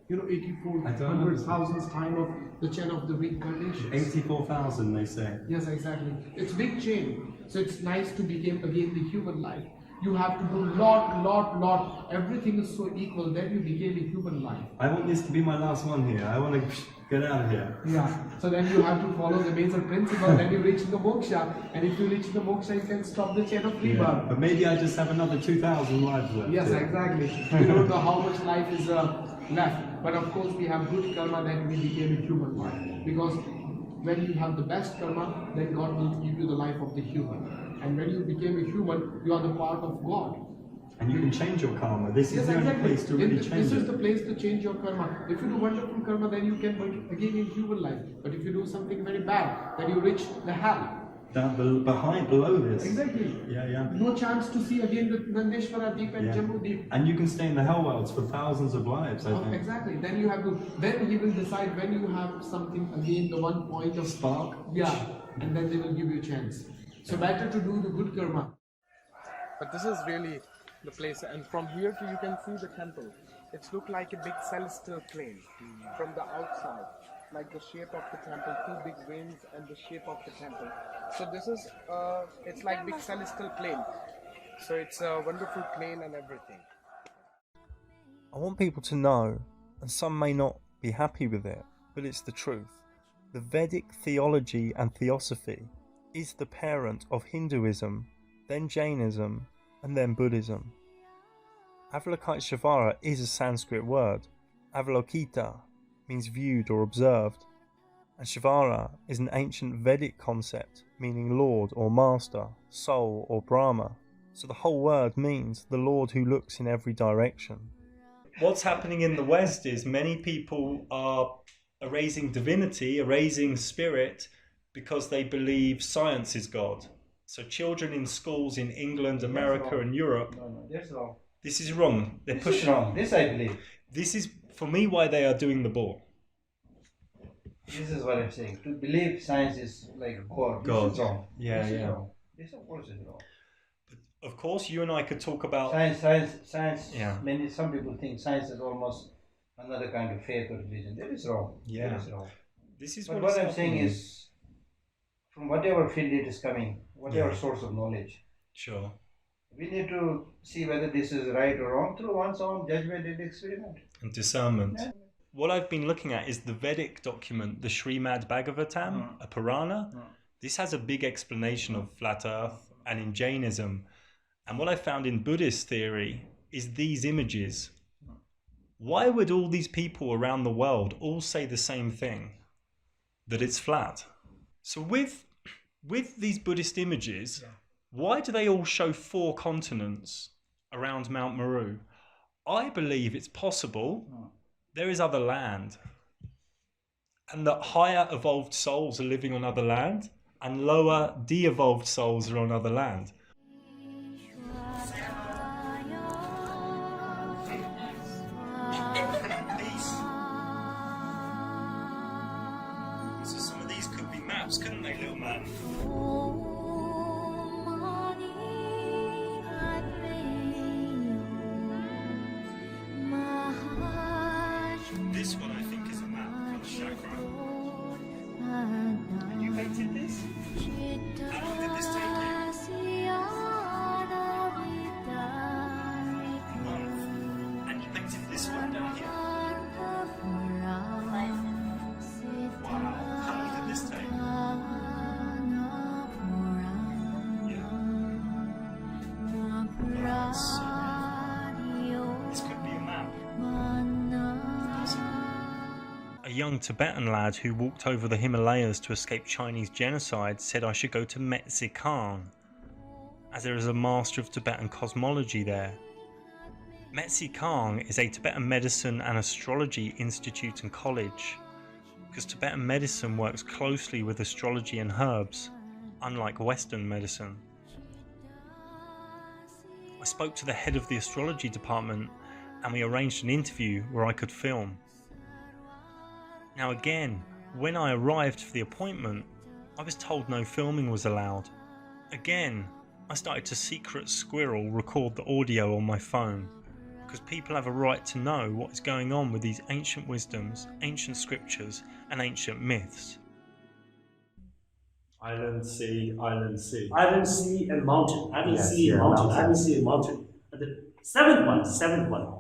84,000 time of the chain of the reincarnations. 84,000, they say. Yes, exactly. It's big chain. So it's nice to begin again the human life. You have to do lot. Everything is so equal. Then you begin a human life. I want this to be my last one here. I want to get out of here. Yeah. So then you have to follow the basic principle. Then you reach the moksha. And if you reach the moksha, you can stop the chain of rebirth. But maybe I just have another 2,000 lives left. Yes, exactly. We don't know how much life is left. But of course, we have good karma that we became a human life. Because when you have the best karma, then God will give you the life of the human. And when you became a human, you are the part of God. And you can change your karma. This is the only place to really change it. This is the place to change your karma. If you do wonderful karma, then you can work again in human life. But if you do something very bad, then you reach the hell. Below this. Exactly. Yeah. No chance to see again the Nandeshwara Deep and Jammu Deep. And you can stay in the hell worlds for thousands of lives, I think. Exactly. Then you have to. Then he will decide when you have something again, the one point of spark. Yeah. And then they will give you a chance. So better to do the good karma. But this is really the place, and from here you can see the temple. It's looked like a big celestial plane from the outside. like the shape of the temple, two big wings and the shape of the temple. So this is, it's like big celestial plane. So it's a wonderful plane and everything. I want people to know, and some may not be happy with it, but it's the truth. The Vedic theology and theosophy is the parent of Hinduism, then Jainism, and then Buddhism. Avalokiteshvara is a Sanskrit word. Avalokita means viewed or observed, and Shvara is an ancient Vedic concept meaning Lord or Master, Soul or Brahma. So the whole word means the Lord who looks in every direction. What's happening in the West is many people are erasing divinity, erasing spirit, because they believe science is God. So children in schools in England, America and Europe... No, that's wrong. This is wrong. They're This pushing... is wrong. This I believe. This is, for me, why they are doing the ball. This is what I'm saying. To believe science is like God. This is wrong. Yeah, this yeah. Is wrong. This of course is wrong. Of course, you and I could talk about... Science. Yeah. Many, some people think science is almost another kind of faith or religion. That is wrong. Yeah. That is wrong. This is But what what I'm saying is, from whatever field it is coming, whatever Yeah. source of knowledge, Sure. we need to see whether this is right or wrong through one's own judgment and experiment. And discernment. Yeah. What I've been looking at is the Vedic document, the Srimad Bhagavatam, a Purana. This has a big explanation of flat earth, and in Jainism. And what I found in Buddhist theory is these images. Why would all these people around the world all say the same thing? That it's flat. So with these Buddhist images, why do they all show 4 continents around Mount Meru? I believe it's possible there is other land, and that higher evolved souls are living on other land, and lower de-evolved souls are on other land. So some of these could be maps, couldn't they, little man? This one I think is a map of the chakra. And you painted this? How long did this take you? A month. And you painted this one down here? Wow. How long did this take? Yeah. So, this could be a map. A young Tibetan lad who walked over the Himalayas to escape Chinese genocide said I should go to Metsi Khan, as there is a master of Tibetan cosmology there. Metsi Khan is a Tibetan medicine and astrology institute and college, because Tibetan medicine works closely with astrology and herbs, unlike Western medicine. I spoke to the head of the astrology department and we arranged an interview where I could film. Now again, when I arrived for the appointment, I was told no filming was allowed. Again, I started to secret squirrel record the audio on my phone, because people have a right to know what is going on with these ancient wisdoms, ancient scriptures and ancient myths. Island, sea, island, sea. Island, sea, and mountain. Island, Yes, sea, yeah, mountain. mountain. Island, sea, and mountain. And the seventh one.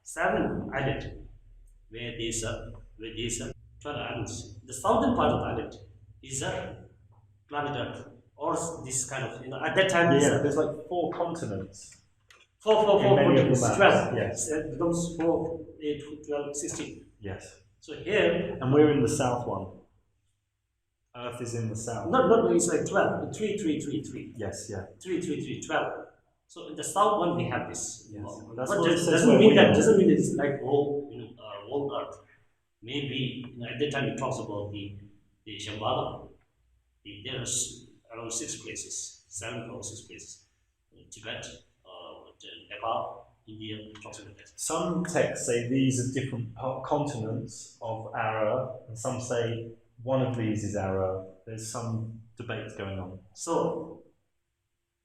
Seven island. Where these 12 islands. The southern part of the island is planet Earth, or this kind of, at that time. Yeah, there's like 4 continents. Four In many of the continents. maps, 12. yes. It becomes 4, 8, 12, 16. Yes. So here, And we're in the south one. Earth is in the south. no, it's like 12. 3, 3, 3, 3. Yes, yeah. 3, 3, 3, 12. So in the south one we have this. Yes. But That's what it says doesn't where mean we that are. doesn't mean it's like whole Earth. Maybe at that time it talks about the Shambhala. There's around 6 places, 7 or 6 places. Tibet, Nepal, India, it talks about that. Some texts say these are different continents of our Earth, and some say one of these is our Earth. There's some debate going on. So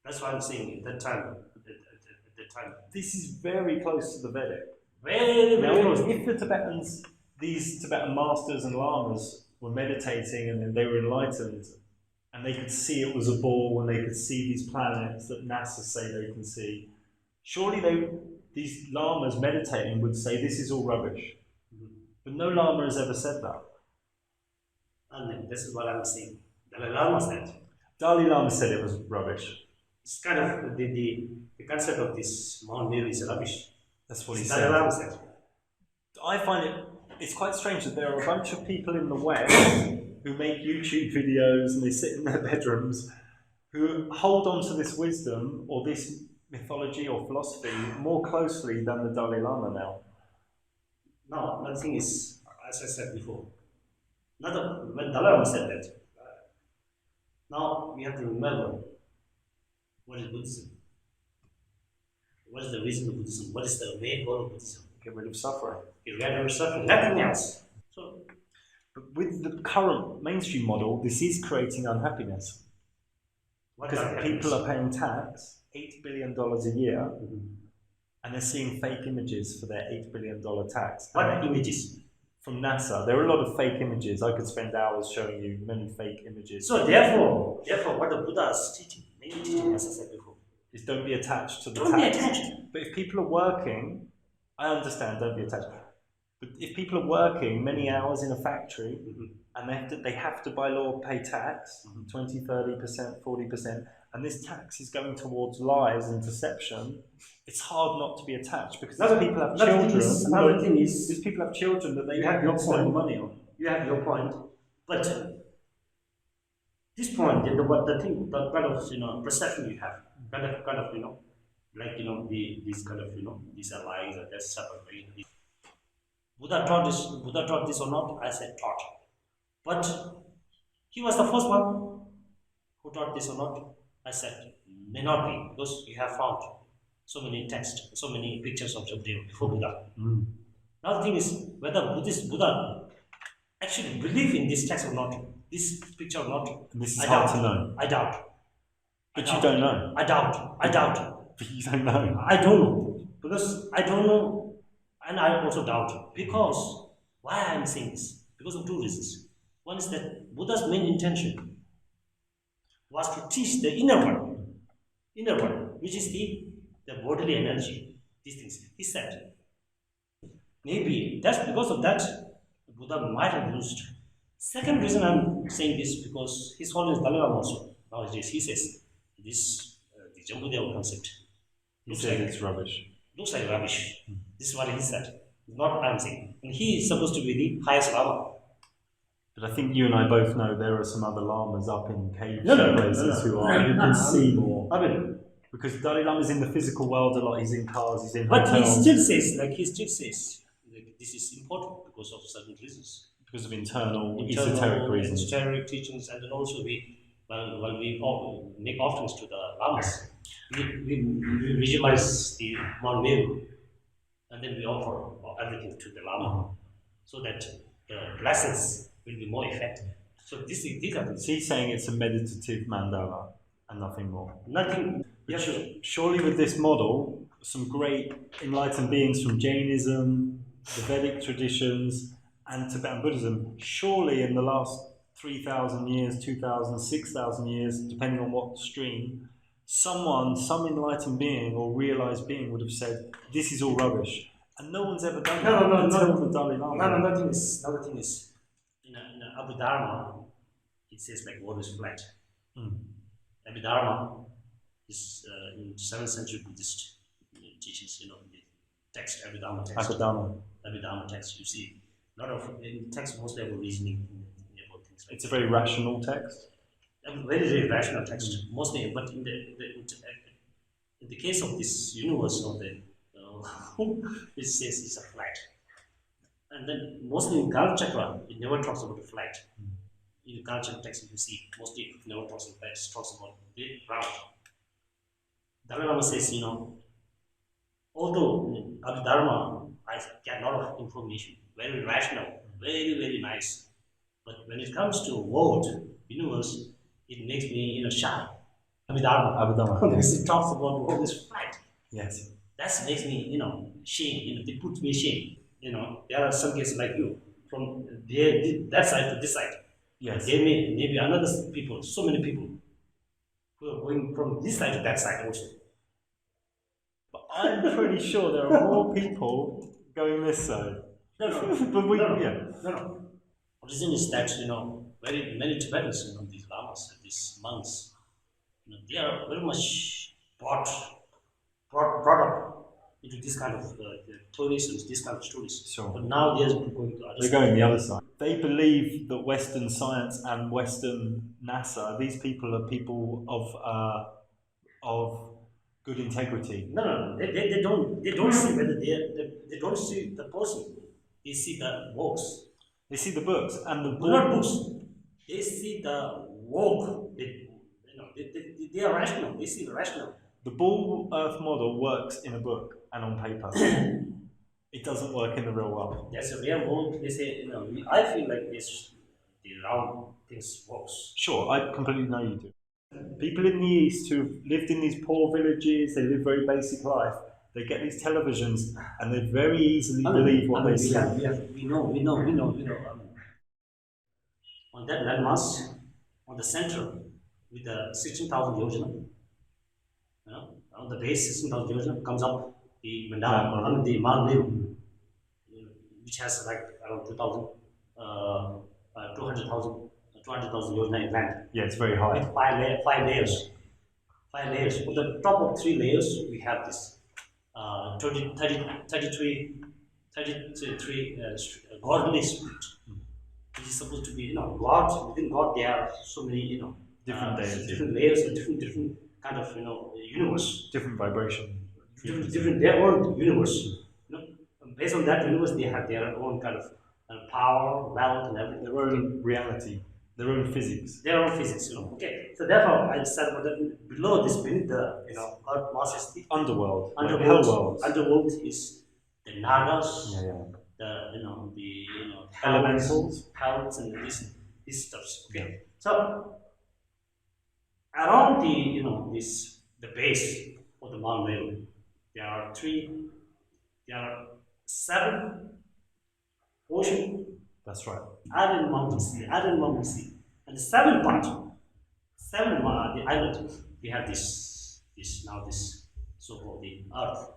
that's why I'm saying at that time. This is very close to the Vedic. Very, Now, very close. if the Tibetans these Tibetan masters and lamas were meditating and then they were enlightened and they could see it was a ball and they could see these planets that NASA say they can see. Surely these lamas meditating would say this is all rubbish. But no lama has ever said that. And this is what I'm saying. Dalai Lama said. Dalai Lama said it was rubbish. It's kind of the concept of this Mount Meru is rubbish. That's what he Dalai said. Lama said. I find it's quite strange that there are a bunch of people in the West who make YouTube videos and they sit in their bedrooms who hold on to this wisdom or this mythology or philosophy more closely than the Dalai Lama now. Now, another thing is, as I said before, when Dalai Lama said that, now we have to remember what is Buddhism. What is the reason of Buddhism? What is the main goal of Buddhism? Get rid of suffering. Get rid of suffering, nothing else. So, But with the current mainstream model, this is creating unhappiness. what Because happens? people are paying tax, $8 billion a year, and they're seeing fake images for their $8 billion tax. What images? From NASA. There are a lot of fake images. I could spend hours showing you many fake images. So therefore, what the Buddha is teaching, main teaching, as I said before, Is don't be attached to the don't tax. be attached. But if people are working, I understand, don't be attached. But if people are working many hours in a factory and they have to by law pay tax, 20, 30%, 40%, and this tax is going towards lies and deception, it's hard not to be attached because these people have children. Another thing is, These people have children that they You have your can spend point. money on. you have your point, but this point, the thing, the kind of perception you have, kind of like these kind of these are lies or that's separate. Buddha taught this or not? I said taught, but he was the first one who taught this or not? I said may not be because we have found so many texts, so many pictures of Jabdeva before Buddha. Now the thing is whether Buddha actually believe in this text or not, this picture or not. And this is I hard doubt. to know. I doubt. But I you doubt. don't know. I doubt. But you don't know. I don't know because I don't know, and I also doubt because why I am saying this because of two reasons. One is that Buddha's main intention was to teach the inner one, which is the bodily energy. These things. He said maybe that's because of that Buddha might have used. Second reason I'm saying this because his Holiness Dalai Lama also nowadays he says this the Jambudeva concept. He said it's rubbish. Looks like rubbish. This is what he said. Not what I'm saying. And he is supposed to be the highest Lama. But I think you and I both know there are some other lamas up in caves No, and no, places no, who no. can see more. I mean, Because Dalai Lama's in the physical world a lot. He's in cars, he's in but he hotels. still says, this is important because of certain reasons. Because of internal esoteric reasons. Esoteric teachings, and then also we make offerings to the lamas. We visualize the Mount Meru, and then we offer everything to the lama, so that the lessons will be more effective. So these are the So he's saying it's a meditative mandala and nothing more. nothing. But Yeah, sure. surely with this model, some great enlightened beings from Jainism, the Vedic traditions, and Tibetan Buddhism, surely in the last 3,000 years, 2,000, 6,000 years, depending on what stream, some enlightened being or realized being would have said, this is all rubbish. And no one's ever done that until the Dalai Lama. Another thing is, in Abhidharma, it says like water is flat. Abhidharma is in 7th century Buddhist teachings, the text, Abhidharma text. Abhidharma text, you see, a lot of in text mostly about reasoning about things like It's a very rational text. very, very rational text, mostly, but in the case of this universe of the it says it's a flat. And then mostly in Gala Chakra, it never talks about the flat. In the Gala Chakra text, you see, mostly it never talks about flat, it talks about the round. Dalai Lama says, although Abhidharma, I get a lot of information, very rational, very, very nice. But when it comes to world, universe, it makes me shy. Abhidharma. Because it talks about the world is flat. Yes. That makes me, shame. It puts me shame. There are some cases like you. that side to this side. Yes. There may be another people, so many people who are going from this side to that side also. But I'm pretty sure there are more people going this side. No, But we, no. yeah. The reason is that very many Tibetans, these lamas, these monks, they are very much brought up into this kind of tourism, this kind of stories. Sure. But now they're going to other They're going the other side. They believe that Western science and Western NASA, these people are people of good integrity. No. They don't see whether they don't see the person. They see the works. They see the books and the Not books. They see the work. They are rational. They see the rational. The ball Earth model works in a book and on paper. It doesn't work in the real world. That's a real world. They say, I feel like this, the round things works. Sure, I completely know you do. People in the East who've lived in these poor villages, they live very basic life, they get these televisions and they very easily believe what they see. We know. On that landmass, on the center, with the 16,000 yojana, on the base 16,000 yojana comes up the mandala, the Maldiv, which has like around 200,000 yojana in land. Yeah, it's very high. With five layers. On the top of 3 layers, we have this 33 godly spirit, which is supposed to be, God. Within God, there are so many, Different deities. different layers, and different kind of, universe. Different vibration. Different their own universe. Based on that universe, they have their own kind of power, wealth, and everything. Their own reality, their own physics. Their own physics, Okay, so therefore, I said that below this, beneath the, earth mass is the Underworld. Like hell worlds. Underworld is the Nagas, Yeah. the Elementals. hells, and these stuffs. Okay, so around the the base of the Mount Meru, there are 7 ocean, That's right. island mountain sea, and the 7 part, the island, we have this so-called the Earth,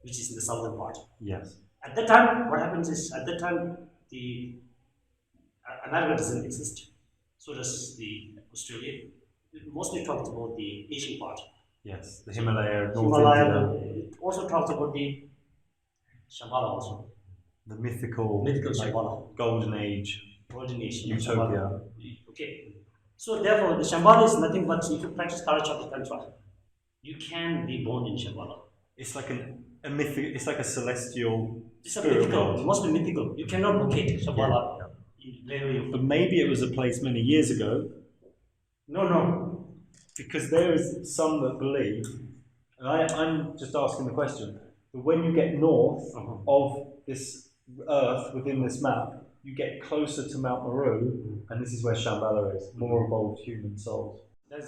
which is in the southern part. Yes. At that time, what happens is, at that time, the America doesn't exist. So does the Australia. It mostly talks about the Asian part. Yes. The Himalaya, North India. It also talks about the Shambhala also. The mythical Shambhala. golden age. Golden age. Utopia. Shambhala. Okay. So therefore, the Shambhala is nothing but, if you practice Karachakra Tantra, you can be born in Shambhala. It's like a mythic. It's like a celestial. It's a mythical, mostly mythical. You cannot locate Shambhala. But maybe it was a place many years ago. No. Because there is some that believe, and I'm just asking the question, that when you get north of this Earth within this map, you get closer to Mount Meru, and this is where Shambhala is, more evolved human souls.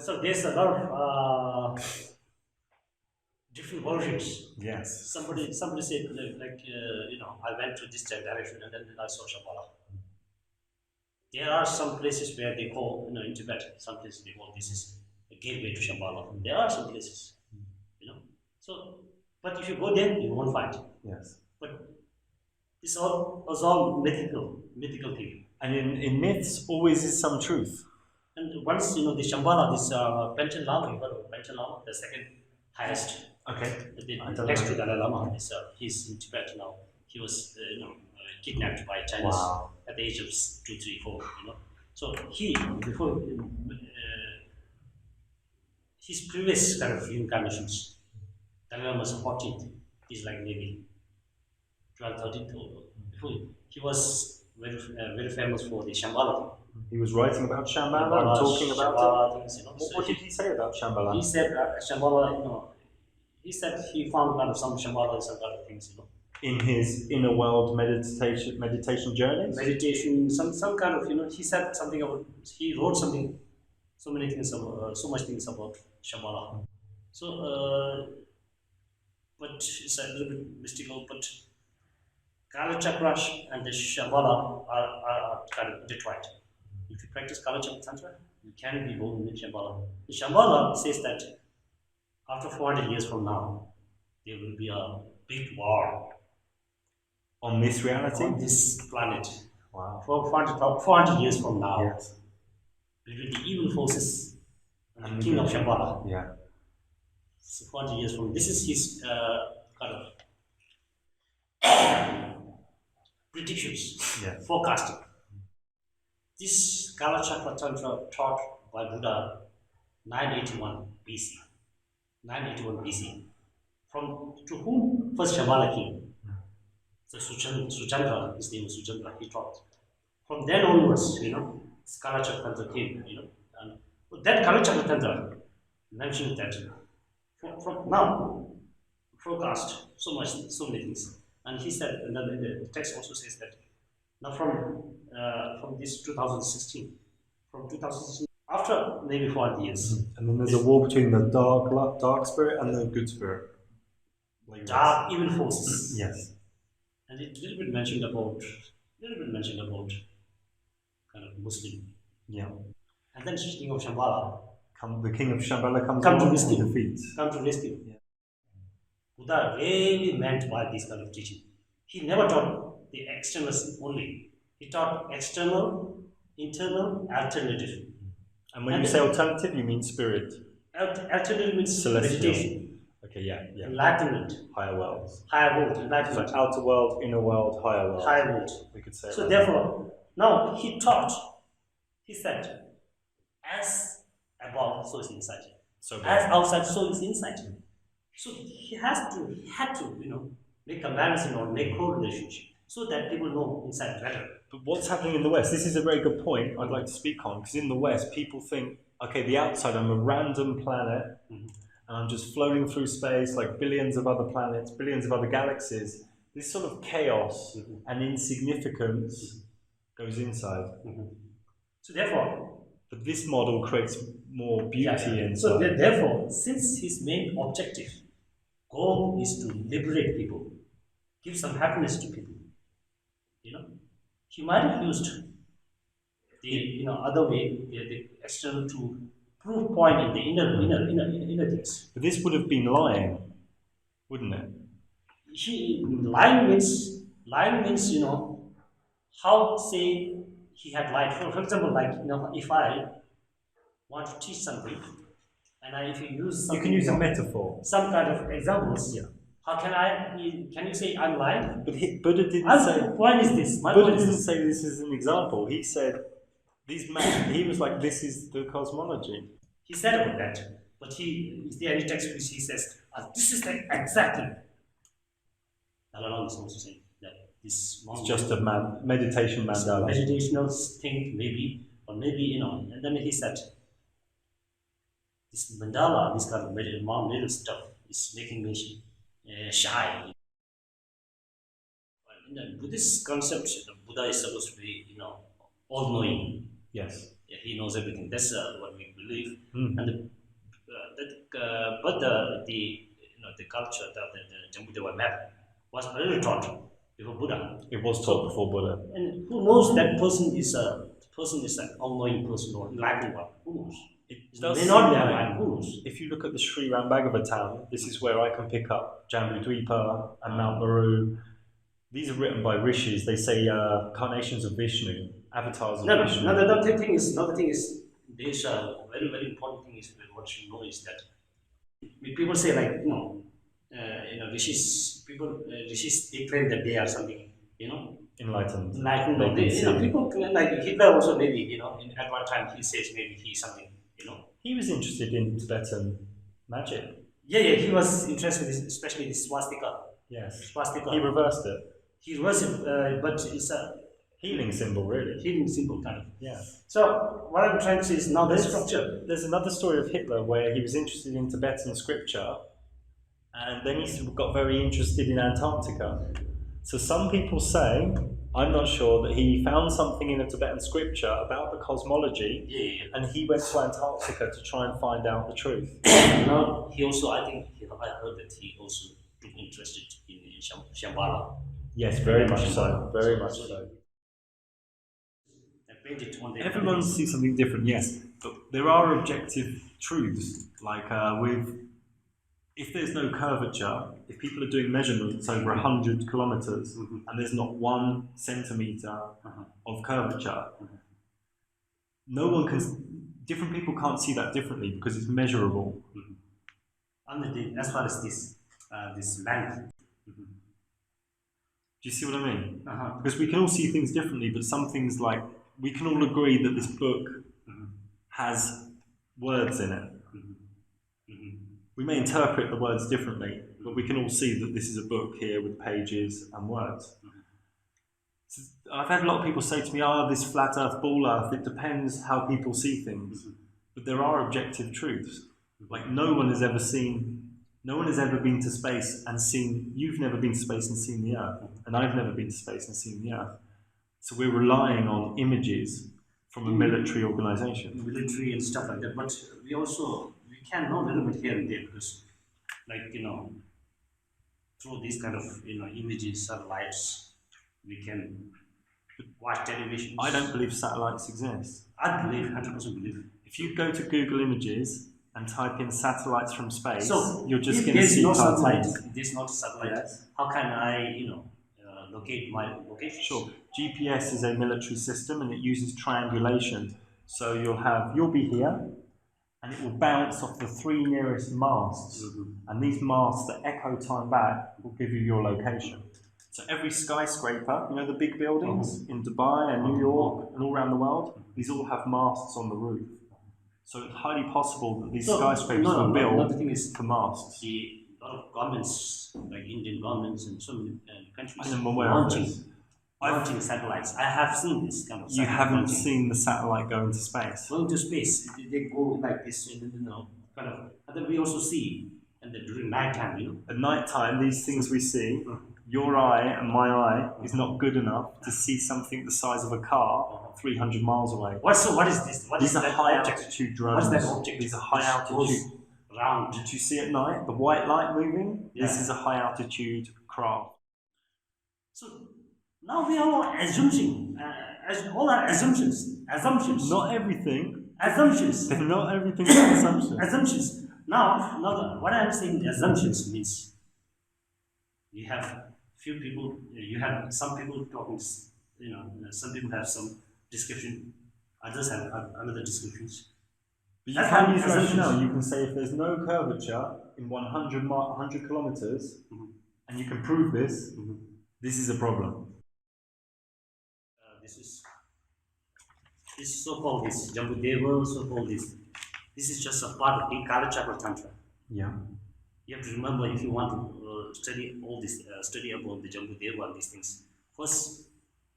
So there's a lot of different versions. Yes. Somebody said I went to this direction and then I saw Shambhala. There are some places where they call, in Tibet, some places they call this is a gateway to Shambhala. There are some places, So, but if you go there, you won't find. Yes. But it's all mythical thing. And in myths, always is some truth. And once, the Shambhala, this Panchen Lama, you heard of Panchen Lama, the second highest. Okay. Next to Dalai Lama, he's in Tibet now. He was, kidnapped by Chinese at the age of 2, 3, 4. So before his previous kind of incarnations, Dalai Lama was 14th. He's like maybe 12, 13th. Before he was very famous for the Shambhala. He was writing about Shambhala and talking about it. Things, What did he say about Shambhala? He said Shambhala, he said he found kind of some Shambhala and some other things, In his inner world meditation journeys? Meditation, some kind of, he said something about, he wrote something, so many things about, so much things about Shambhala. So, but it's a little bit mystical, but Kala Chakra and the Shambhala are kind of intertwined. If you practice Kala Chakra Tantra, you can be born in Shambhala. The Shambhala says that after 400 years from now, there will be a big war On this reality? on this planet. Wow. For 400 years from now, Yes. between the evil forces and And the king of Shambhala. Yeah. So 400 years from this is his kind of predictions, Yes. forecasting. This Kala Chakra Tantra taught by Buddha 981 BC. 981 BC. From to whom? First Shambhala king. So Suchandra, his name was Suchandra, he taught. From then onwards, Kala Chakra Tantra came, and that Kala Chakra Tantra mentioned that from now, forecast so many things. And he said, and then the text also says that now from this 2016, after maybe 400 years, And then there's a war between the dark spirit and the good spirit. Like dark evil forces. Yes. And it little bit mentioned about kind of Muslim. Yeah. And then speaking of Shambhala, The king of Shambhala comes Come to along rescue. and defeats. come to rescue. Yeah. Buddha really meant by this kind of teaching. He never taught the external only. He taught external, internal, alternative. And when you say alternative, you mean spirit. Alternative means Celestial. meditation, Okay, yeah. enlightenment, Higher worlds. higher world, It's enlightenment, like outer world, inner world, higher world. higher world. We could say. it So like therefore, now he said, as above, so is inside. that. So As outside, so is inside. So he had to, make comparison or make correlations so that people know inside better. But what's happening in the West? This is a very good point I'd like to speak on, because in the West, people think, okay, the outside, I'm a random planet, and I'm just floating through space like billions of other planets, billions of other galaxies. This sort of chaos and insignificance goes inside. So therefore, But this model creates more beauty inside. So therefore, since his main objective, goal is to liberate people, give some happiness to people, he might have used the other way, the external to prove point in the inner things. But this would have been lying, wouldn't it? Lying means how say he had lied. For example, like if I want to teach something, and if you use something, You can use a metaphor. some kind of examples. Yeah. How can you say I'm lying? But Buddha didn't My say. point is this. My Buddha point is didn't this. say this is an example. He said these men. He was like, this is the cosmology. He said about that, but is there any text which he says this is like exactly? Dalai Lama is also saying that this It's just a meditation mandala. meditational thing, maybe, or maybe and then he said this mandala, this kind of little stuff, is making me shy. In the Buddhist concept, Buddha is supposed to be, all-knowing. Yes. Yeah, he knows everything. That's what we believe. Mm. And but the culture, the Jambudeva map was already taught before Buddha. It was taught before Buddha. And who knows that person is an all-knowing person or enlightened one? Who knows? It May not be enlightened. Who knows? If you look at the Sri Rambhagavatam, this is where I can pick up Jambudvipa and Mount Meru. These are written by rishis. They say carnations of Vishnu, avatars of Vishnu. Another thing is, there's a very, very important thing is what you know is that people say like rishis. Rishis they claim that they are something Enlightened. enlightened. They Or can see. people like Hitler also maybe at one time he says maybe he's something He was interested in Tibetan magic. Yeah, he was interested in especially the swastika. Yes. Swastika. He reversed it. He was but it's a Healing symbol, really. healing symbol kind of. Yeah. So what I'm trying to say is now the structure. There's another story of Hitler where he was interested in Tibetan scripture, and then he got very interested in Antarctica. So some people say, I'm not sure, that he found something in a Tibetan scripture about the cosmology, Yeah. and he went to Antarctica to try and find out the truth. Now he also I heard that he also took interest in Shambhala. Yes, very much so. Very much so. I painted on the Everyone sees something different, yes, but there are objective truths. Like if there's no curvature, if people are doing measurements over 100 kilometers and there's not 1 centimeter of curvature, no one can. Different people can't see that differently because it's measurable. And as far as this length. Do you see what I mean? Because we can all see things differently, but some things, like, we can all agree that this book has words in it. We may interpret the words differently, but we can all see that this is a book here with pages and words. So I've had a lot of people say to me, "Oh, this flat earth, ball earth," it depends how people see things. But there are objective truths. Like, no one has ever been to space and seen, you've never been to space and seen the earth, and I've never been to space and seen the earth. So we're relying on images from a military organization. Military and stuff like that, but we can know a little bit here and there, because, like, through these kind of, images, satellites, we can watch television. I don't believe satellites exist. I believe, 100% believe. If you go to Google Images and type in satellites from space, So you're just if going to there's see no satellite, cartoons. if there's not a satellite, Yes. how can I, locate my location? Sure. GPS is a military system and it uses triangulation. So you'll be here, and it will bounce off the 3 nearest masts. And these masts that echo time back will give you your location. So every skyscraper, the big buildings in Dubai and New York and all around the world, these all have masts on the roof. So it's highly possible that these skyscrapers were built the thing is, for masts. a lot of governments, like Indian governments and so many countries, I'm aware of this. launching satellites. I have seen this kind of You satellite haven't launching. seen the satellite go into space. Going to space, they go like this, kind of. And then we also see, and then during night time, At night time, these things we see, your eye and my eye is not good enough to see something the size of a car 300 miles away. What is this? What is These are that high object? altitude drones. What's that object? These are high Which altitude. goes round. Did you see at night the white light moving? Yeah. This is a high altitude craft. So now we are all assuming, all are assumptions. Not everything. Assumptions. Not everything is an assumption. Assumptions. Now, what I am saying, assumptions means you have few people, you have some people talking, some people have some description, others have another descriptions. But you That's can how use assumptions. rationale. You can say if there's no curvature in 100 kilometers, and you can prove this, this is a problem. This so-called this Jambudeva, so-called this is just a part of the Kala Chakra Tantra. Yeah. You have to remember, if you want to study all this, study about the Jambudeva and these things, first,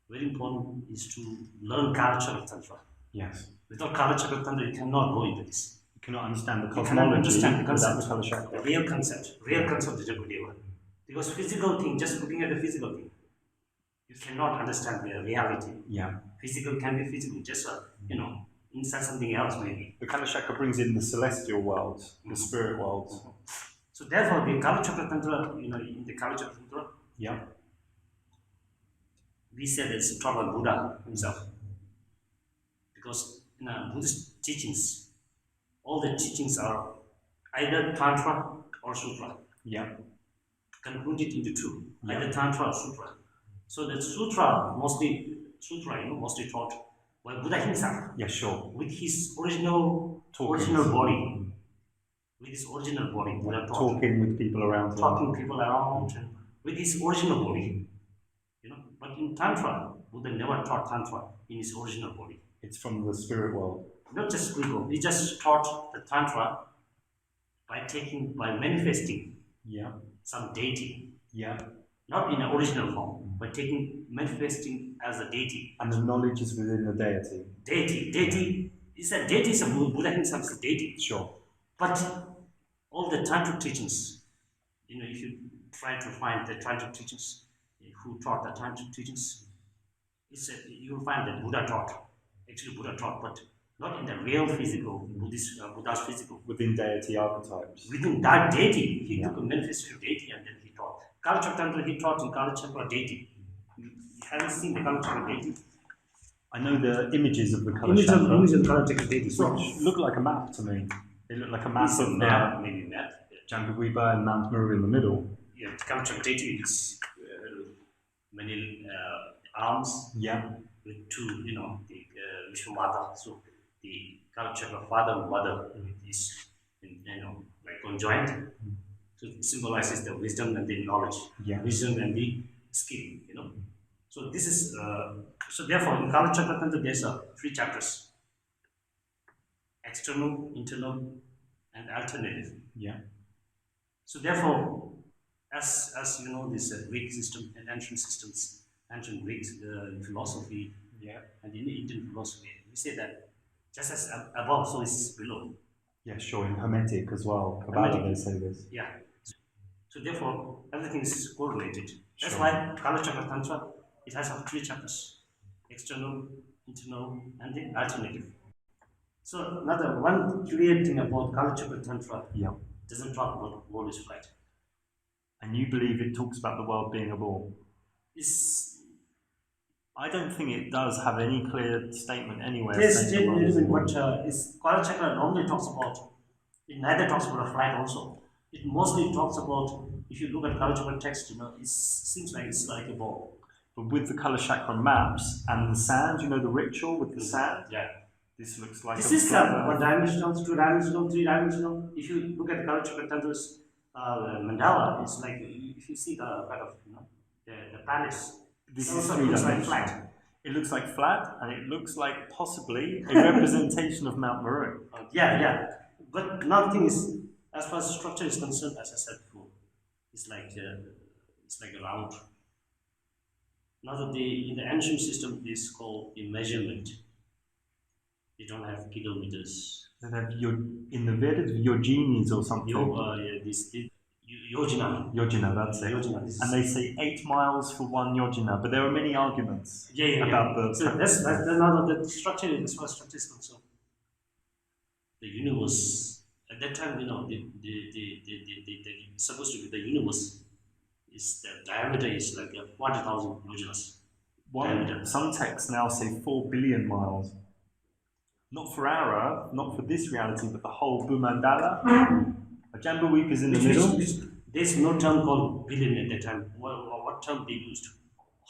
very important is to learn Kala Chakra Tantra. Yes. Without Kala Chakra Tantra, you cannot go into this. You cannot understand the You cannot cosmology understand the without concept, the Kala Chakra. the real concept of the Jambudeva. Because physical thing, just looking at the physical thing, you cannot understand the reality. Yeah. Physical can be physical, just inside something else maybe. The Kala Chakra brings in the celestial worlds, the spirit worlds. So therefore, the Kala Chakra Tantra, in the Kala Chakra Tantra, Yeah. we say that it's taught by Buddha himself. Because in Buddhist teachings, all the teachings are either Tantra or Sutra, Yeah. concluded into two, Yeah. either Tantra or Sutra. So the Sutra, mostly taught by Buddha himself, Yeah, sure. with his original Talking. body. With his original body, Buddha taught. Talking with people around him. Talking people around, and with his original body. But in Tantra, Buddha never taught Tantra in his original body. It's from the spirit world. Not just spiritual, he just taught the Tantra by manifesting Yeah. some deity, Yeah. not in an original form, but manifesting as a deity. And the knowledge is within the deity. Deity is a deity, Buddha himself is a deity. Sure. But all the Tantric teachings, if you try to find the Tantric teachings, who taught the Tantric teachings, you'll find that Buddha taught. Actually, Buddha taught, but not in the real physical, Buddha's physical. Within deity archetypes. Within that deity, he took a manifestation of deity and then he taught. Kala Chakra Tantra, he taught in Kala Chakra deity. You haven't seen the color chakra deity? I know the images of the colour Image of chakra, color chakra deity. So, which look like a map to me. They look like a map it's a of map, maybe map. Jambudvipa and Mount Meru in the middle. Yeah, the color chakra deity is many arms Yeah. with two, the Vishwamata. So the color chakra father and mother is, like conjoined. So it symbolizes the wisdom and the knowledge, Yeah. wisdom and the skill. So this is so therefore in Kala Chakra Tantra there's three chapters: external, internal, and alternative. Yeah. So therefore, as this Greek system and ancient systems, ancient Greek philosophy, and in Indian philosophy, we say that just as above, so is below. Yeah, sure. In Hermetic as well. Kabbalah, they say this. Yeah. So therefore, everything is correlated. That's Sure. why Kala Chakra Tantra, it has three chapters: external, internal, and the alternative. So another one clear thing about Kala Chakra Tantra doesn't talk about the world is flat. And you believe it talks about the world being a ball? I don't think it does have any clear statement anywhere. Yes, but Kala Chakra normally talks about, it neither talks about a flight also. It mostly talks about, if you look at Kala Chakra text, it seems like it's like a ball. But with the colour chakra maps and the sand, the ritual with the sand? Yeah. This looks like this is one dimensional, two dimensional, three dimensional. If you look at the Kala Chakra Tantra's mandala, it's like, if you see the kind of, the planets, this also is looks like three-dimensional. flat. It looks like flat, and it looks like possibly a representation of Mount Meru. Yeah. But another thing is, as far as the structure is concerned, as I said before, it's like a round. Now in the ancient system, this is called the measurement. They don't have kilometers. They have in the Vedas, yoginis or something. Yojana. Yojana, that's it. Yojana, and they say 8 miles for one yojana, but there are many arguments about the. So that's another the structure. As far as structure is concerned, the universe at that time, supposed to be the universe. Is the diameter is like 100,000 yojanas. Some texts now say 4 billion miles. Not for our Earth, not for this reality, but the whole Bhumandala. A Jambudvipa is in the middle. There's no term called billion at that time. What term they used?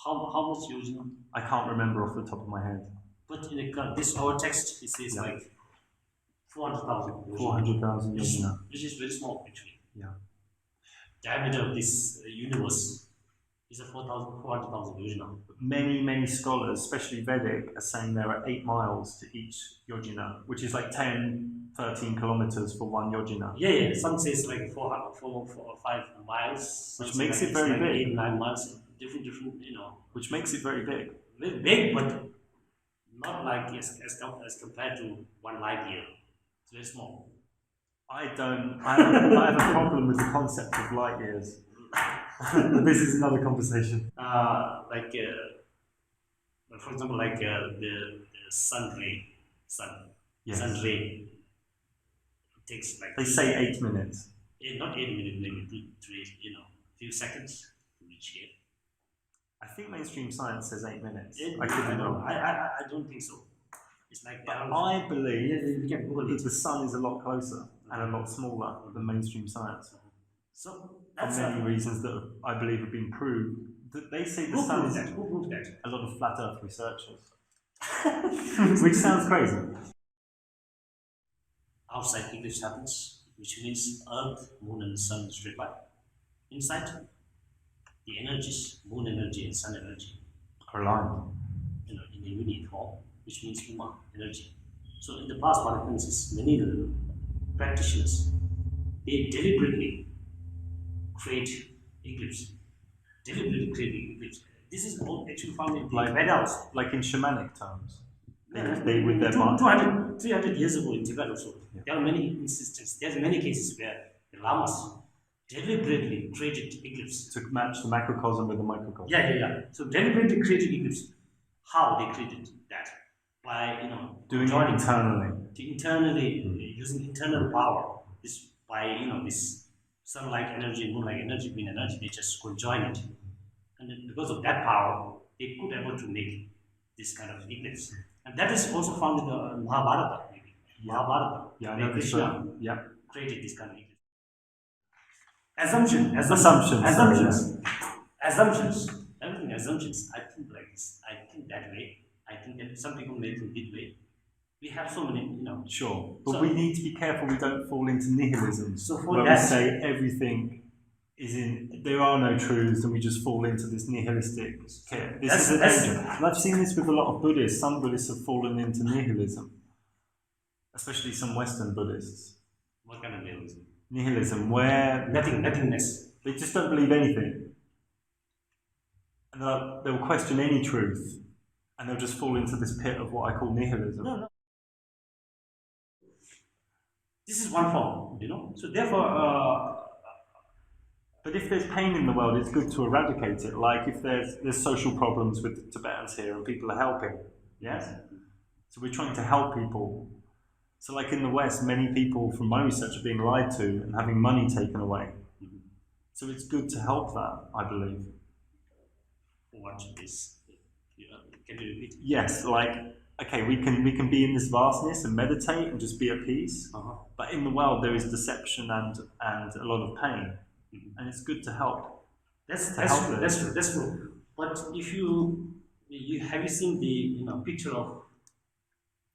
How much yojana? I can't remember off the top of my head. But in this our text, it says like 400,000. 400,000 yojana. Which is very small actually. Yeah. Diameter of this universe is a 400,000 yojana. Many scholars, especially Vedic, are saying there are 8 miles to each yojana, which is like 10-13 kilometers for one yojana. Yeah. Some says like 4 or 5 miles. Which makes it very big. 8-9 miles. Different. Which makes it very big. Very big, but not like as compared to 1 light year. It's very small. I have a problem with the concept of light years. This is another conversation. For example, the sun ray. Yes. Sun ray. It takes like. They say 8 minutes. Not 8 minutes, maybe 2, few seconds to reach here. I think mainstream science says 8 minutes. I could be wrong. I don't think so. It's like. But I believe that the sun is a lot closer and a lot smaller than mainstream science. So for many reasons that I believe have been proved. That they say the sun is Who proved that? a lot of flat Earth researchers, which sounds crazy. Outside eclipse happens, which means Earth, Moon, and Sun in straight line. Inside, the energies, Moon energy and Sun energy, are aligned. in a unit form, which means Uma energy. So in the past, what happens is many practitioners, they deliberately create eclipse. This is all actually found in the Vedas. Like in shamanic terms. Yeah, They with their mind. 300 years ago in Tibet also, there are many instances, there are many cases where the lamas deliberately created eclipse. To match the macrocosm with the microcosm. Yeah. So deliberately created eclipse. How they created that? By doing it internally. Using internal power. This by this sunlight energy, moonlight energy, wind energy, they just conjoin it And then because of that power, they could able to make this kind of eclipse. And that is also found in the Mahabharata, maybe. Yeah. Mahabharata. Yeah, I where know this Krishna one. Yeah. created this kind of eclipse. Assumptions. Everything assumptions. I think like this. I think that way. I think that some people may think this way. We have so many, Sure, but So- we need to be careful we don't fall into nihilism, So for where that- we say everything is there are no truths, and we just fall into this nihilistic care. This is a That's- danger. And I've seen this with a lot of Buddhists. Some Buddhists have fallen into nihilism, especially some Western Buddhists. What kind of nihilism? Nihilism, where Nothingness. they just don't believe anything. And they'll question any truth, and they'll just fall into this pit of what I call nihilism. No. This is one form, So therefore, but if there's pain in the world, it's good to eradicate it. Like if there's social problems with the Tibetans here and people are helping, yes? So we're trying to help people. So like in the West, many people from my research are being lied to and having money taken away. So it's good to help that, I believe. what is? Can you repeat? Yes, like, okay, we can be in this vastness and meditate and just be at peace. But in the world there is deception and a lot of pain. And it's good to help. That's help true. That's true. But if you have you seen the picture of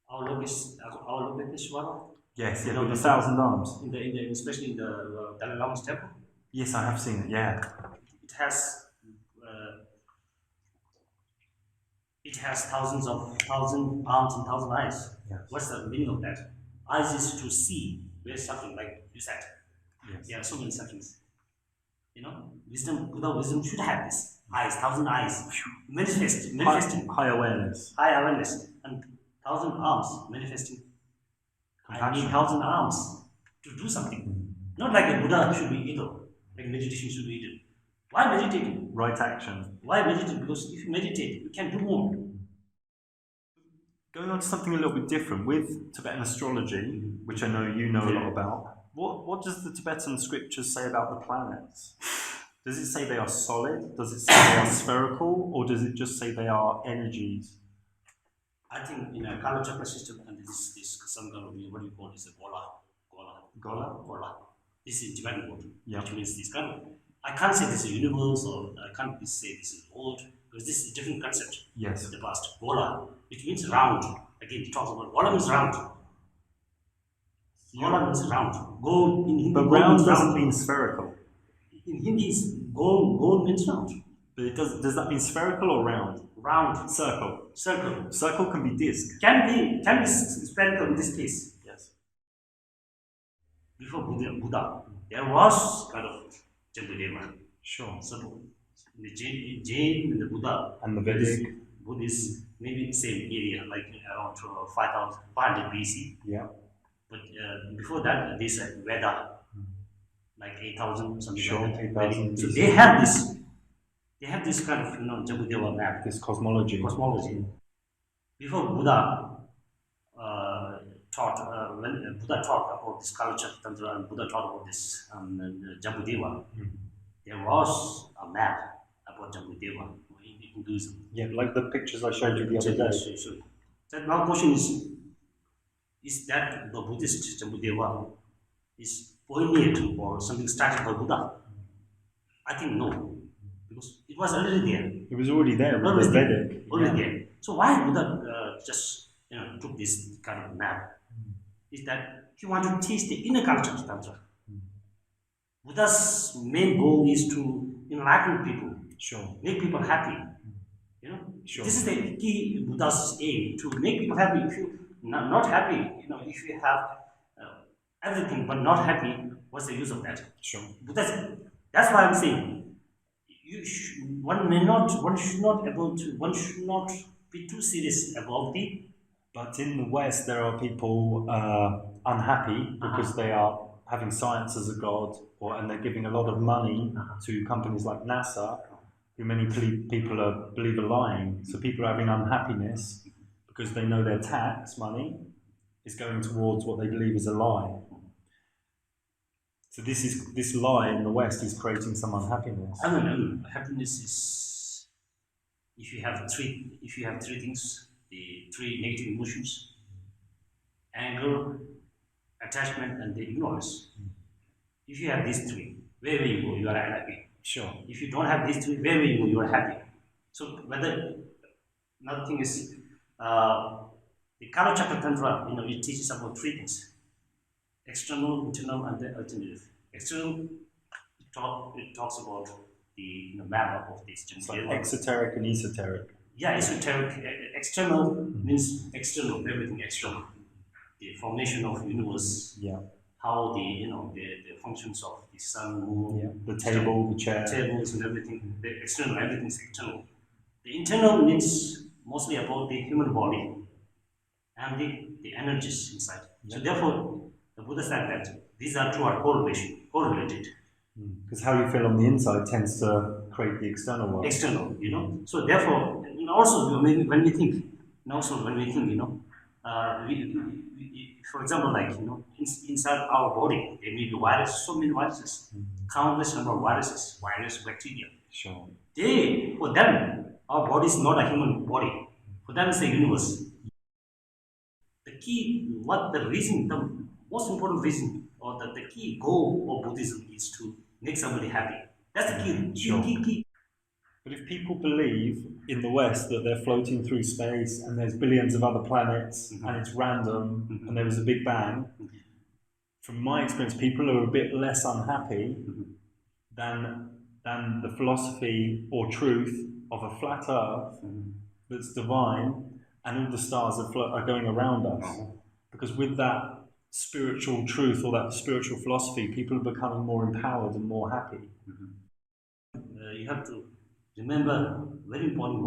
our Lokeshwara Yes, You yeah, know, with the- 1,000 arms. in the especially in the Dalai Lama's temple? Yes, I have seen it, yeah. It has thousand arms and 1,000 eyes. Yes. What's the meaning of that? Eyes is to see where something, like you said. Yes. There are so many suffering. Buddha wisdom should have this. Eyes, 1,000 eyes. Manifesting. High awareness. High awareness. And 1,000 arms manifesting. I need Compassion. 1,000 arms to do something. Not like a Buddha should be idle. Like meditation should be idle. Why meditating? Right action. Why meditate? Because if you meditate, you can do more. Going on to something a little bit different, with Tibetan astrology, which I know you know a lot about, what does the Tibetan scriptures say about the planets? Does it say they are solid? Does it say they are spherical? Or does it just say they are energies? I think in a Kala Chakra system, and this some kind of what do you call this? Gola. This is Tibetan word, Yeah. which means this kind of. I can't say this is a universe, or I can't say this is old, because this is a different concept. Yes. In the past, Gola, which means round. Again, it talks about Gola means round. Gola means round. Gold in Hindi. But gold round means doesn't mean spherical. In Hindi, gold means round. But it does that mean spherical or round? Round. Circle. Circle. Circle can be disc. Can be spherical in this case. Yes. Before Buddha, there was kind of Jambudeva. Sure. So the Jain and the Buddha And the Vedic. Buddhist, maybe same area, like around 5,500 BC. Yeah. But before that, they said Veda, like 8,000 something Sure, like that. 8,000 So BC. they have this kind of Jambudeva map. This cosmology. Before Buddha taught, when Buddha taught about this culture, Tantra, and Buddha taught about this Jambudeva, there was a map about Jambudeva in Hinduism. Yeah, like the pictures I showed you the other day. So that now question is that the Buddhist Jambudeva is poignant or something started by Buddha? I think no, because it was already there. It was already there with Already the Vedic. Already there. So why Buddha just took this kind of map? Is that he wanted to teach the inner culture of Tantra. Buddha's main goal is to enlighten people, Sure. make people happy. Sure. This is the key Buddha's aim, to make people happy. If you not happy, if you have everything but not happy, what's the use of that? Sure. That's why I'm saying one should not be too serious about the. But in the West, there are people unhappy because they are having science as a god, and they're giving a lot of money to companies like NASA, who many people believe are lying. So people are having unhappiness because they know their tax money is going towards what they believe is a lie. So this lie in the West is creating some unhappiness. I mean, happiness is if you have three things, the three negative emotions, anger, attachment, and the ignorance. If you have these three, wherever you go, you are unhappy. Sure. If you don't have these three, wherever you go, you are happy. So whether another thing is the Kala Chakra Tantra, it teaches about three things: external, internal, and the alternative. External, it talks about the map of this. It's like exoteric and esoteric. Yeah, esoteric. External means external, everything external. The formation of universe. Yeah. How the functions of the sun, moon, yeah. The table, the chair, tables, and everything. The external, everything is external. The internal means mostly about the human body and the energies inside. So therefore, the Buddha said that these are two are correlated. Because how you feel on the inside tends to create the external world. External, So therefore, also when we think, for example, like inside our body, there may be viruses, so many viruses, countless number of viruses, virus, bacteria. Sure. For them, our body is not a human body. For them, it's a universe. The key, the most important reason, or the key goal of Buddhism is to make somebody happy. That's the key. Sure. Key. But if people believe in the West that they're floating through space and there's billions of other planets and it's random and there was a big bang, from my experience, people are a bit less unhappy than the philosophy or truth of a flat Earth that's divine and all the stars are going around us. Because with that spiritual truth or that spiritual philosophy, people are becoming more empowered and more happy. You have to remember, very important,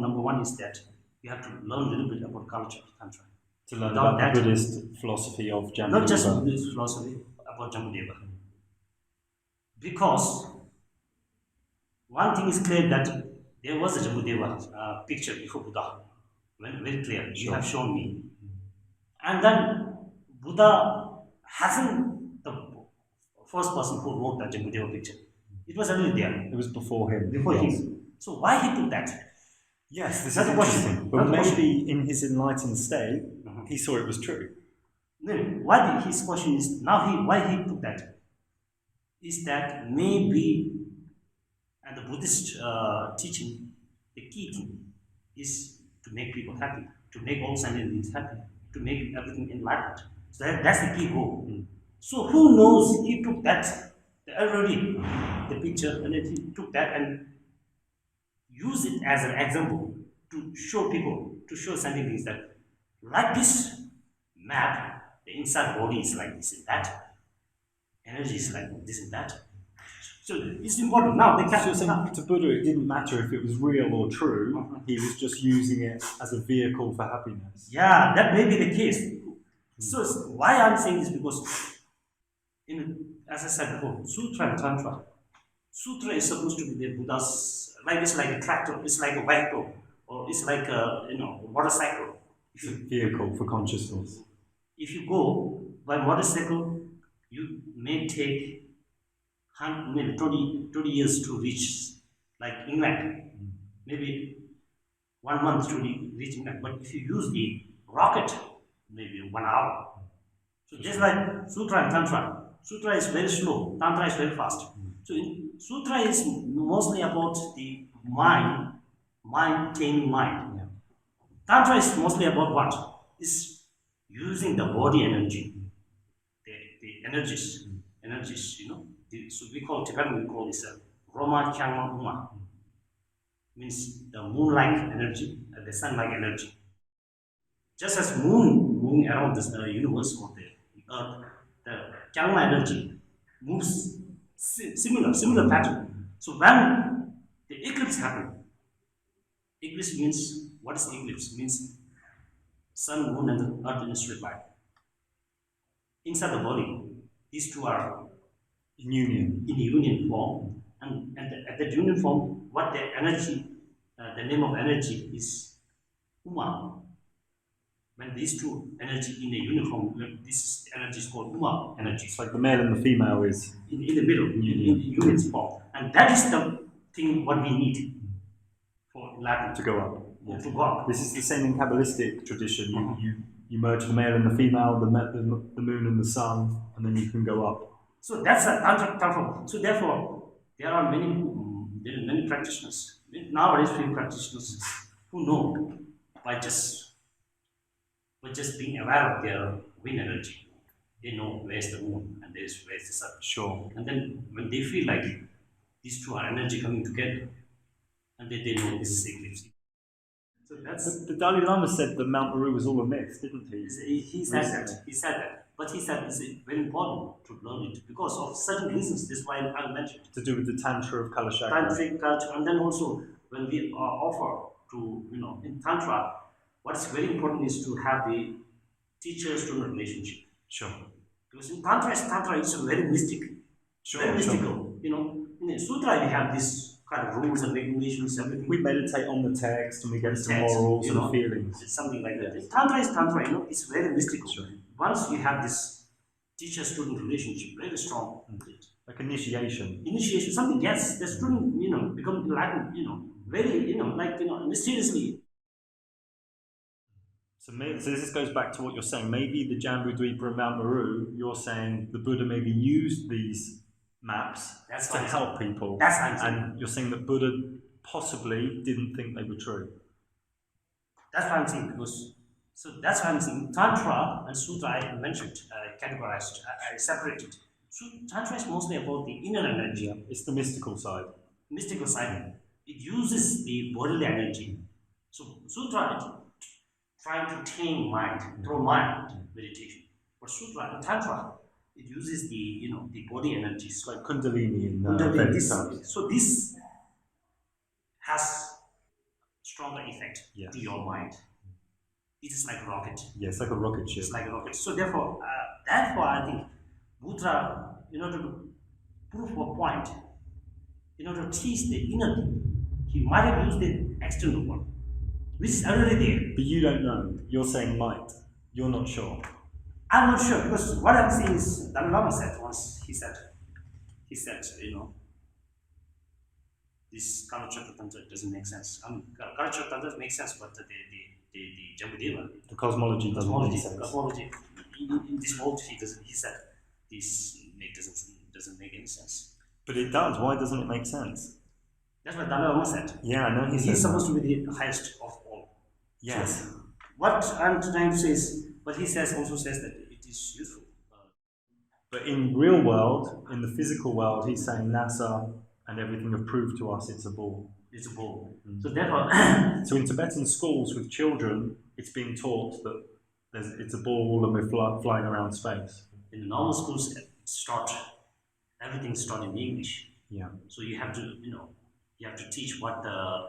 number one is that you have to learn a little bit about culture of Tantra. To learn about the Buddhist philosophy of Jambudeva. Not just Buddhist philosophy, about Jambudeva. Because one thing is clear that there was a Jambudeva picture before Buddha. Very clear. You have shown me. And then Buddha hasn't the first person who wrote the Jambudeva picture. It was already there. It was before him. Before him. So why he took that? Yes, this That's is the question. interesting. But maybe in his enlightened state, he saw it was true. Then his question is why he took that? Is that maybe, and the Buddhist teaching, the key thing is to make people happy, to make all sentient beings happy, to make everything enlightened. So that's the key goal. So who knows, he took that already, the picture, and then he took that and used it as an example to show people, to show sentient beings that like this map, the inside body is like this and that, energy is like this and that. So it's important now. To Buddha, it didn't matter if it was real or true. He was just using it as a vehicle for happiness. Yeah, that may be the case. So why I'm saying this, because as I said before, Sutra and Tantra. Sutra is supposed to be the Buddha's, it's like a tractor, it's like a vehicle, or it's like a motorcycle. It's a vehicle for consciousness. If you go by motorcycle, you may take 20 years to reach, like England. Maybe 1 month to reach England. But if you use the rocket, maybe 1 hour. So just like Sutra and Tantra. Sutra is very slow, Tantra is very fast. So Sutra is mostly about the mind, taming mind. Tantra is mostly about what? It's using the body energy, the energies, so Tibetan we call this Roma Kyangma Uma. Means the moon-like energy and the sun-like energy. Just as moon moving around this universe or the earth, the Kyangma energy moves similar pattern. So when the eclipse happens, eclipse means, what is eclipse? Means sun, moon, and the earth in a straight line. Inside the body, these two are in union form, and at that union form, what the energy, the name of energy is Uma. When these two energy in a uniform, this energy is called Uma energy. It's like the male and the female is in the middle, in the unit form. And that is the thing what we need. for Latin To go up. Yes. to go up. This is the same in Kabbalistic tradition. You merge the male and the female, the moon and the sun, and then you can go up. So that's a tantra. So therefore, there are many practitioners nowadays, few practitioners who know by just being aware of their wind energy. They know where's the moon and where's the sun. Sure. And then when they feel like these two are energy coming together, and they know this is eclipse. So that's The Dalai Lama said that Mount Meru was all a myth, didn't he? he said that. He said that. But he said it's very important to learn it because of certain reasons. This is why I mentioned To do with the Tantra of Kala Chakra. tantric culture, and then also when we offer to in tantra, what is very important is to have the teacher-student relationship. Sure. Because in tantra is very mystic, very mystical. In the sutra you have this kind of rules and regulations, everything. We meditate on the text and we get some Text, morals and feelings. It's something like that. Tantra is tantra. It's very mystical. Sure. Once you have this teacher-student relationship, very strong. Like initiation. Initiation, something, yes, the student, become enlightened, very, mysteriously. So this goes back to what you're saying. Maybe the Jambu Dwipa and Mount Meru, you're saying the Buddha maybe used these maps That's to what I'm help people. That's what I'm saying. And you're saying that Buddha possibly didn't think they were true. That's what I'm saying, because, so that's what I'm saying. Tantra and Sutra I mentioned, categorized, I separated. So Tantra is mostly about the inner energy, It's the mystical side. mystical side. It uses the bodily energy. So Sutra trying to tame mind through mind meditation. But Sutra and Tantra, it uses the the body energies. Like Kundalini in Kundalini, Vedic this, times. so this has stronger effect Yes. to your mind. It is like a rocket. Yeah, it's like a rocket ship. It's like a rocket. So therefore, I think Buddha, in order to prove a point, in order to teach the inner thing, he might have used the external one, which is already there. But you don't know. You're saying might. You're not sure. I'm not sure, because what I'm saying is Dalai Lama said once, he said, this Kala Chakra Tantra doesn't make sense. Kala Chakra Tantra makes sense, but the Jambudeva, The cosmology doesn't make sense. cosmology, in this world, he said, this doesn't make any sense. But it does. Why doesn't it make sense? That's what Dalai Lama said. Yeah, I know he said He's supposed to be the highest of all. Yes. What I'm trying to say is, but he also says that it is useful. But in real world, in the physical world, he's saying NASA and everything have proved to us it's a ball. It's a ball. So therefore, So in Tibetan schools with children, it's being taught that it's a ball and we're flying around space. in the normal schools, everything's taught in English. Yeah. So you have to teach what the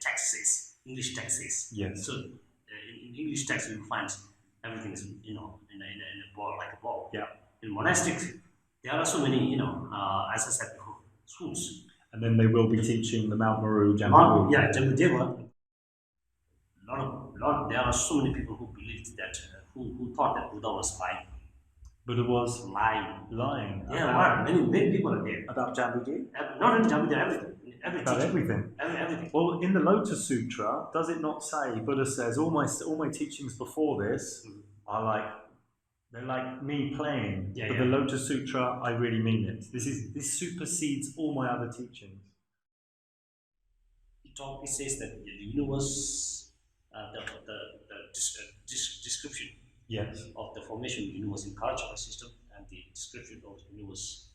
text says, English text says. Yes. So in English text, you find everything is in a ball, like a ball. Yeah. In monastic, there are so many as I said before, schools. And then they will be teaching the Mount Meru, Jambu. Yeah, Jambudeva. There are so many people who believed that, who thought that Buddha was lying. Buddha was Lying. There about, are many people are there. about Jambu. Not only Jambudeva, everything. About everything. Everything. Well, in the Lotus Sutra, does it not say, Buddha says, all my teachings before this are they're like me playing, Yeah, but yeah. the Lotus Sutra, I really mean it. This supersedes all my other teachings. It says that the universe, description Yes. of the formation of the universe in cultural system and the description of the universe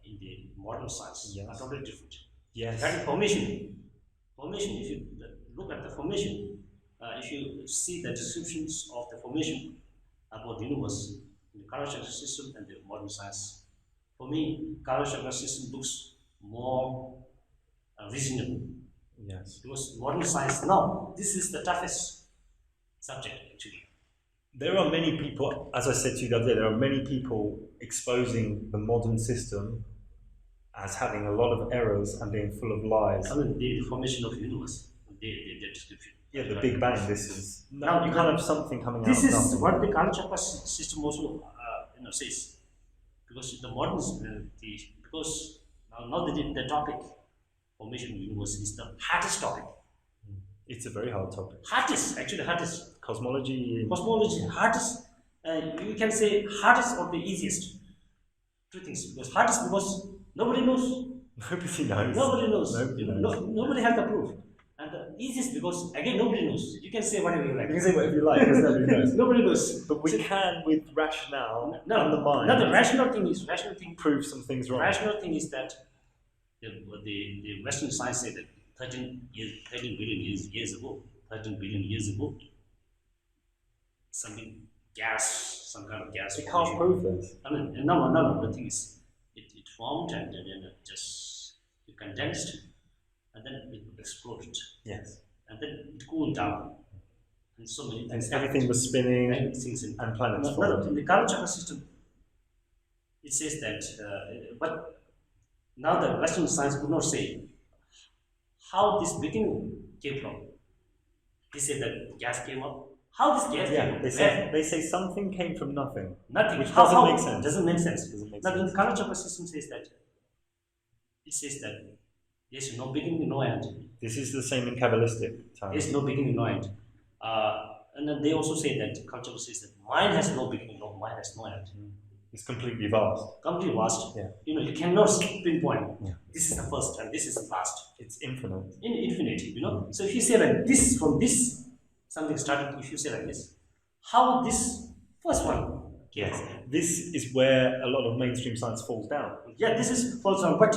in the modern science Yes. are totally different. Yes. That is formation. Formation, if you look at the formation, if you see the descriptions of the formation about the universe in the Kala Chakra system and the modern science, for me, Kala Chakra system looks more reasonable. Yes. Because modern science, now, this is the toughest subject actually. There are many people, as I said to you the other day, there are many people exposing the modern system as having a lot of errors and being full of lies. I mean, the formation of the universe, the description. Yeah, the Big Bang, this is... Now, you can't have something coming out This of is nothing. what the Kala Chakra system also says. Because the modern, because now the topic formation of the universe is the hardest topic. It's a very hard topic. Hardest, actually hardest. Cosmology. Cosmology, hardest. You can say hardest or the easiest. Two things. Because hardest because nobody knows. Nobody knows. Nobody knows. Nobody knows. Nobody has the proof. And the easiest because again nobody knows. You can say whatever you like. You can say whatever you like because nobody knows. Nobody knows. But we can, with rationale No, and the mind, no, the rational thing. prove some things wrong. Rational thing is that the Western science said that 13 billion years ago, something gas, some kind of gas. We can't prove this. I mean, no. The thing is, it formed and then it condensed, and then it exploded, Yes. and then it cooled down, and so many things. And everything was spinning Many things in and planets no, formed. in the Kalachakra system, it says that, but now the Western science could not say how this beginning came from. They say that gas came up. How this gas came Yeah, up? they say something came from nothing. Nothing. Which How- doesn't how- make sense. Doesn't make sense. Doesn't make Now, in sense. the Kalachakra system says that it says that there's no beginning, no end. This is the same in Kabbalistic time. There's no beginning, no end. And then they also say that Kalachakra says that mind has no beginning, no mind has no end. It's completely vast. Completely vast. Yeah. You cannot pinpoint. Yeah. This is the first and this is the last. It's infinite. In infinity, So if you say like this, from this, something started, if you say like this, how this first one? Yes. This is where a lot of mainstream science falls down. Yeah, this is false on, but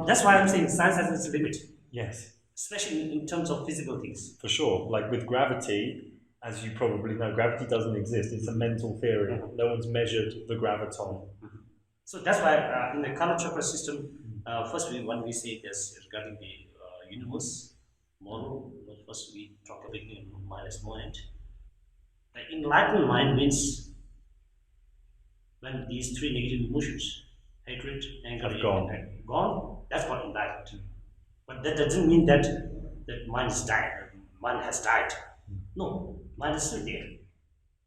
that's why I'm saying science has its limit, Yes, especially in terms of physical things. for sure. Like with gravity, as you probably know, gravity doesn't exist. It's a mental theory. No one's measured the graviton. So that's why in the Kalachakra system, first when we say this regarding the universe, model, first we talk about beginning and minus no end. The enlightened mind means when these three negative emotions, hatred, anger, Have gone. and gone, that's what enlightened. But that doesn't mean that mind is died, mind has died. No, mind is still there.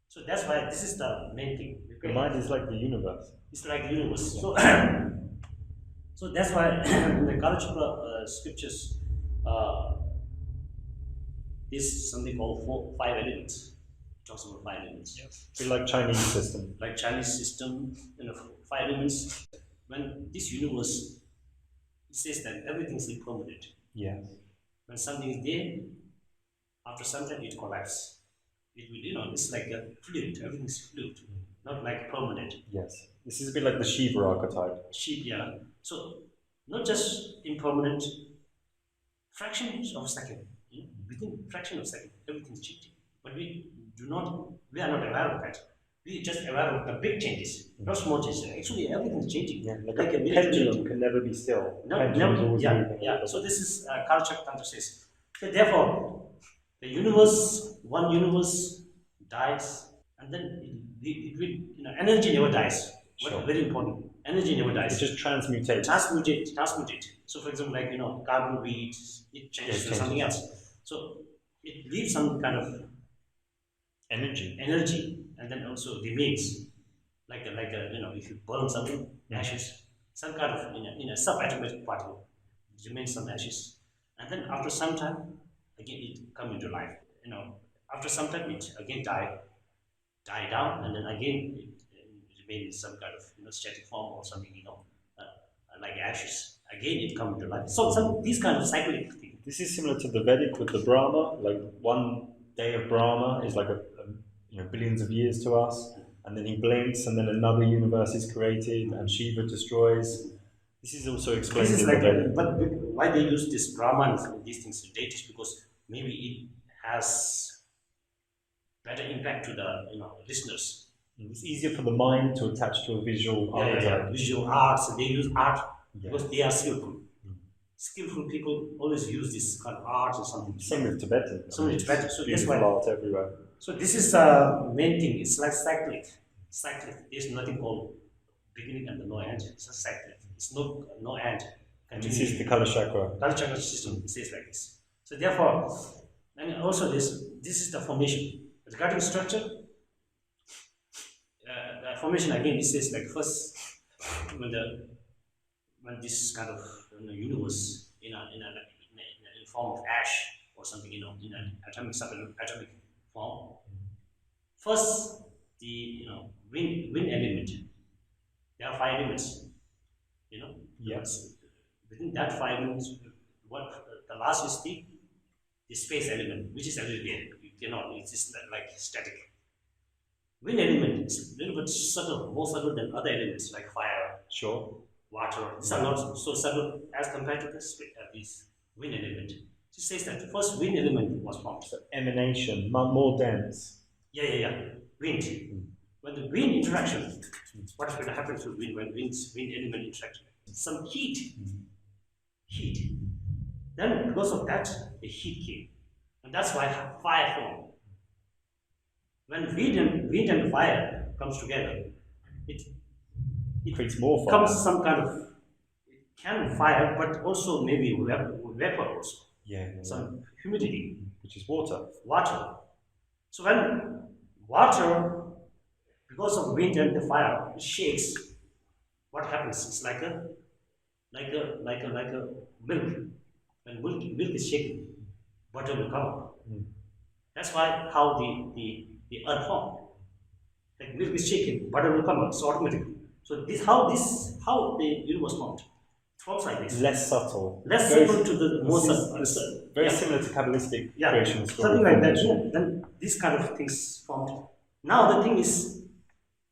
So that's why this is the main thing. The mind is like the universe. It's like the universe. So, so that's why in the Kalachakra scriptures, there's something called five elements. It talks about five elements. It's like Chinese system. Like Chinese system, five elements. When this universe, it says that everything is impermanent. Yes. When something is there, after some time it collapses. It will, it's like a fluid. Everything is fluid, not like permanent. Yes. This is a bit like the Shiva archetype. Sheep, yeah. So not just impermanent, fractions of a second. Within fraction of a second, everything's changing. But we are not aware of that. We are just aware of the big changes, not small changes. Actually, everything's changing. Yeah, like Like a a village pendulum changing. can never be still. No, Pendulum's never, always yeah, moving. yeah. So this is culture Tantra says. So therefore, the universe, one universe dies, and then it will, energy never dies. Sure. Very important. Energy never It dies. just transmutates. Transmutate. So for example, like carbon beads, it changes It to something else. So it leaves some kind of Energy. and then also remains like if you burn something, ashes, some kind of in a subatomic particle, it remains some ashes, and then after some time again it come into life. After some time it again die down, and then again it remains in some kind of static form or something, like ashes. Again it come into life. So some these kind of cyclic thing. This is similar to the Vedic with the Brahma. Like one day of Brahma is like a billions of years to us, and then he blinks, and then another universe is created, and Shiva destroys. This is also explained This is in like, the Vedic. but why they use this Brahman and these things, deities, because maybe it has better impact to the listeners. It's easier for the mind to attach to a visual archetype. Visual arts, they use art Yeah. because they are skillful. Skillful people always use this kind of art or something. Same with Tibetan. So it's better. So that's beautiful why. art everywhere. So this is main thing. It's like cyclic. There's nothing called beginning and no end. It's a cyclic. It's no end. And this is the Kala Chakra. Cultural system says like this. So therefore, and also this is the formation. Regarding structure, the formation again, it says like first when this kind of universe in form of ash or something, in an atomic form. First, the wind element. There are five elements. Yes. Within that five elements, what the last is the space element, which is everywhere. You cannot. It's just like static. Wind element is a little bit subtle, more subtle than other elements like fire, Sure. water. These are not so subtle as compared to this wind element. It says that the first wind element was formed. So emanation, more dense. Yeah. Wind. When the wind interaction, what will happen to wind when wind element interaction? Some heat. Then because of that, the heat came. And that's why fire formed. When wind and fire comes together, it Creates more fire. becomes some kind of, it can fire, but also maybe vapor also. Yeah. Some humidity. Which is water. So when water, because of wind and the fire, it shakes, what happens? It's like a milk. When milk is shaken, butter will come up. That's why how the earth formed. Like milk is shaken, butter will come up. So automatically. So how the universe formed. It forms like this. Less subtle. Less Very- subtle to the more subtle. Very similar to Kabbalistic Yeah, creation story. something like that. Yeah. Then these kind of things formed. Now the thing is,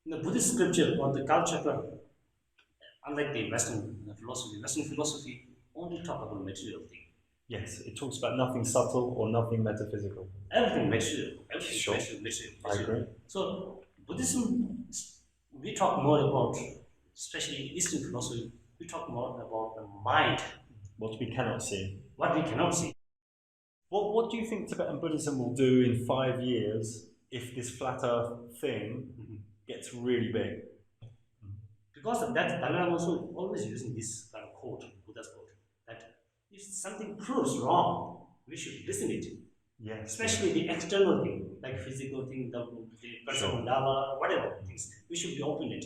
in the Buddhist scripture or the culture, unlike the Western philosophy only talk about material thing. Yes, it talks about nothing subtle or nothing metaphysical. Everything material. Everything Sure. material. I agree. So Buddhism, we talk more about, especially Eastern philosophy, we talk more about the mind, What we cannot see. what we cannot see. What do you think Tibetan Buddhism will do in 5 years if this flat earth thing gets really big? Because of that, Dalai Lama also always using this kind of quote, Buddha's quote, that if something proves wrong, we should listen it. Yes. Especially the external thing, like physical thing, the personal mandala, whatever things, we should be open it.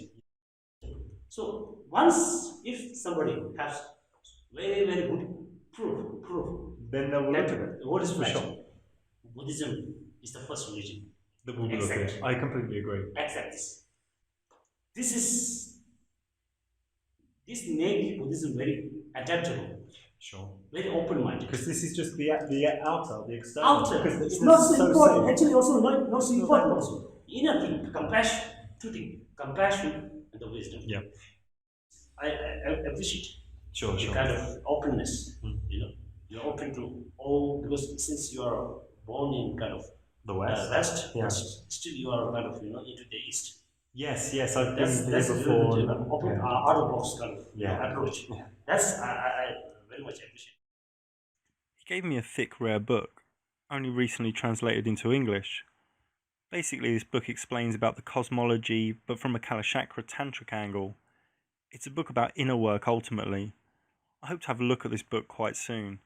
So once, if somebody has very, very good proof Then they will look at that it. the world is For flat, sure. Buddhism is the first religion. The will look at it. I completely agree. Accept this. This make Buddhism very adaptable, Sure. very open-minded. Because this is just the outer, the external. Outer, Because it's not so important. safe. Actually, also not so important. Also, inner thing, compassion, two things, compassion and the wisdom. Yeah. I appreciate Sure. the kind of openness. You're open to all, because since you are born in kind of The West. West, Yeah. but still you are kind of into the East. Yes. I've That's been here a before. little bit open, out of box kind of approach. Yeah. That's I very much appreciate. He gave me a thick, rare book, only recently translated into English. Basically, this book explains about the cosmology, but from a Kalachakra tantric angle. It's a book about inner work ultimately. I hope to have a look at this book quite soon.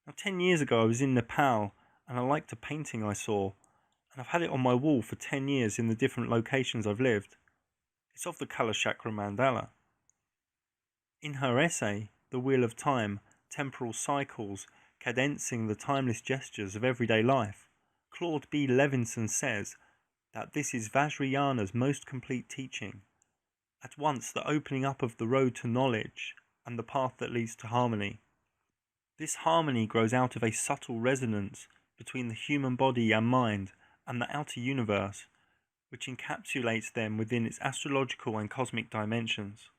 Now, 10 years ago I was in Nepal, and I liked a painting I saw, and I've had it on my wall for 10 years in the different locations I've lived. It's of the Kalachakra mandala. In her essay, The Wheel of Time, Temporal Cycles, Cadencing the Timeless Gestures of Everyday Life, Claude B. Levinson says that this is Vajrayana's most complete teaching, at once the opening up of the road to knowledge and the path that leads to harmony. This harmony grows out of a subtle resonance between the human body and mind and the outer universe, which encapsulates them within its astrological and cosmic dimensions.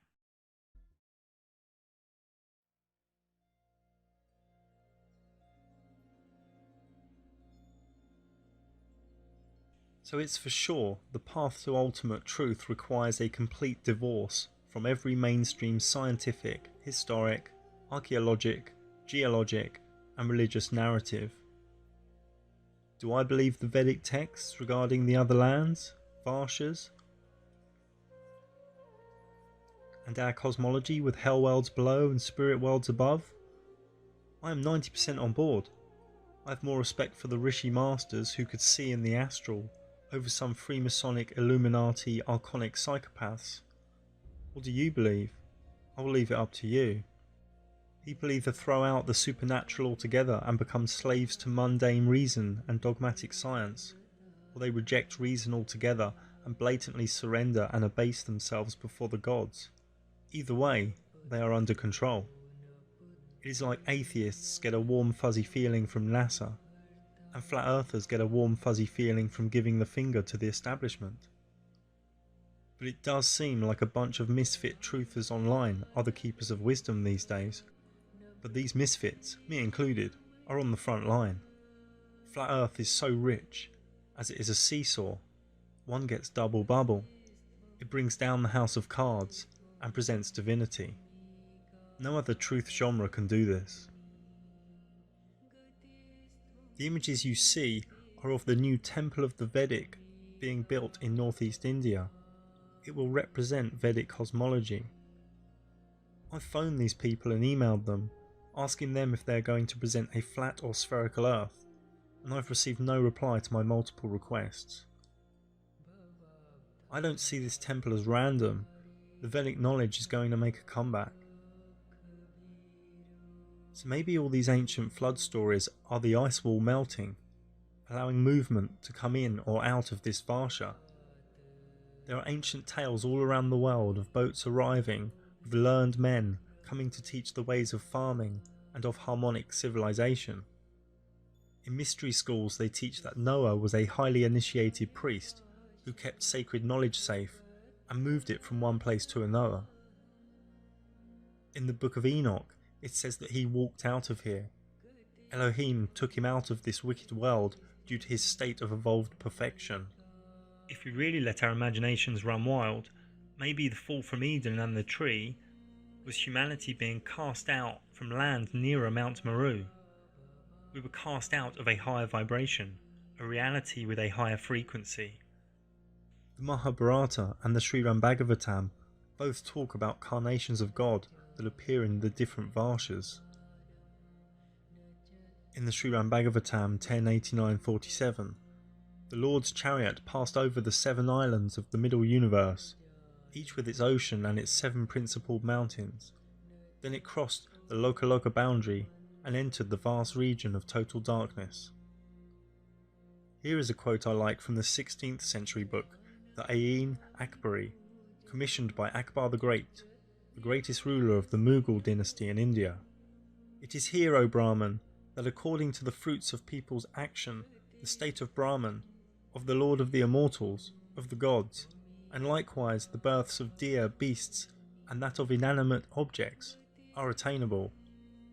So it's for sure the path to ultimate truth requires a complete divorce from every mainstream scientific, historic, archaeologic, geologic, and religious narrative. Do I believe the Vedic texts regarding the other lands, Varshas, and our cosmology with hell worlds below and spirit worlds above? I am 90% on board. I have more respect for the Rishi Masters who could see in the astral over some Freemasonic Illuminati archonic psychopaths. What do you believe? I will leave it up to you. People either throw out the supernatural altogether and become slaves to mundane reason and dogmatic science, or they reject reason altogether and blatantly surrender and abase themselves before the gods. Either way, they are under control. It is like atheists get a warm fuzzy feeling from NASA, and flat earthers get a warm fuzzy feeling from giving the finger to the establishment. But it does seem like a bunch of misfit truthers online are the keepers of wisdom these days. But these misfits, me included, are on the front line. Flat Earth is so rich, as it is a seesaw. One gets double bubble. It brings down the house of cards and presents divinity. No other truth genre can do this. The images you see are of the new Temple of the Vedic being built in northeast India. It will represent Vedic Cosmology. I've phoned these people and emailed them, asking them if they're going to present a flat or spherical Earth, and I've received no reply to my multiple requests. I don't see this temple as random. The Vedic knowledge is going to make a comeback. So maybe all these ancient flood stories are the ice wall melting, allowing movement to come in or out of this Varsha. There are ancient tales all around the world of boats arriving with learned men coming to teach the ways of farming and of harmonic civilization. In mystery schools they teach that Noah was a highly initiated priest who kept sacred knowledge safe and moved it from one place to another. In the Book of Enoch it says that he walked out of here. Elohim took him out of this wicked world due to his state of evolved perfection. If we really let our imaginations run wild, maybe the fall from Eden and the tree was humanity being cast out from land nearer Mount Meru. We were cast out of a higher vibration, a reality with a higher frequency. The Mahabharata and the Srimad Bhagavatam both talk about carnations of God that appear in the different Varshas. In the Srimad Bhagavatam 1089-47, the Lord's chariot passed over the 7 islands of the middle universe, each with its ocean and its 7 principal mountains. Then it crossed the Lokaloka boundary and entered the vast region of total darkness. Here is a quote I like from the 16th century book, the Ain Akbari, commissioned by Akbar the Great, the greatest ruler of the Mughal dynasty in India. It is here, O Brahman, that according to the fruits of people's action, the state of Brahman, of the Lord of the Immortals, of the gods, and likewise the births of deer, beasts, and that of inanimate objects, are attainable.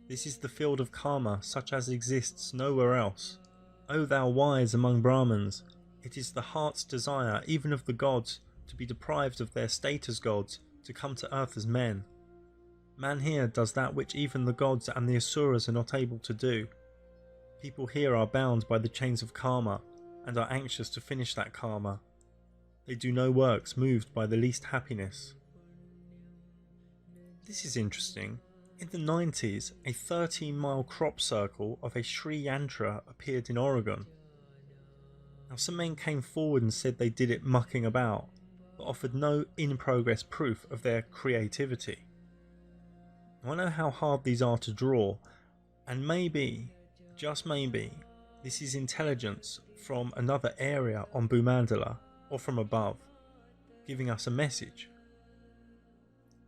This is the field of karma such as exists nowhere else. O thou wise among Brahmans, it is the heart's desire even of the gods to be deprived of their state as gods to come to earth as men. Man here does that which even the gods and the asuras are not able to do. People here are bound by the chains of karma and are anxious to finish that karma. They do no works moved by the least happiness. This is interesting. In the 90s, a 13-mile crop circle of a Sri Yantra appeared in Oregon. Now some men came forward and said they did it mucking about, but offered no in-progress proof of their creativity. Now, I know how hard these are to draw, and maybe, just maybe, this is intelligence from another area on Bhumandala or from above, giving us a message.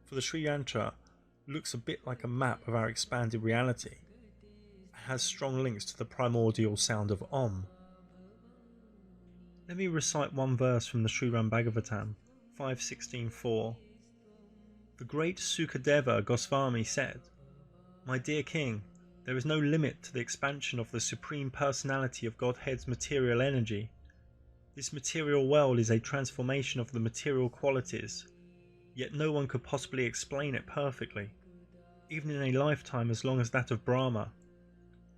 For the Sri Yantra looks a bit like a map of our expanded reality. It has strong links to the primordial sound of Om. Let me recite one verse from the Srimad Bhagavatam 5.16.4. The great Sukadeva Goswami said, "My dear king, there is no limit to the expansion of the Supreme Personality of Godhead's material energy. This material world is a transformation of the material qualities, yet no one could possibly explain it perfectly, even in a lifetime as long as that of Brahma.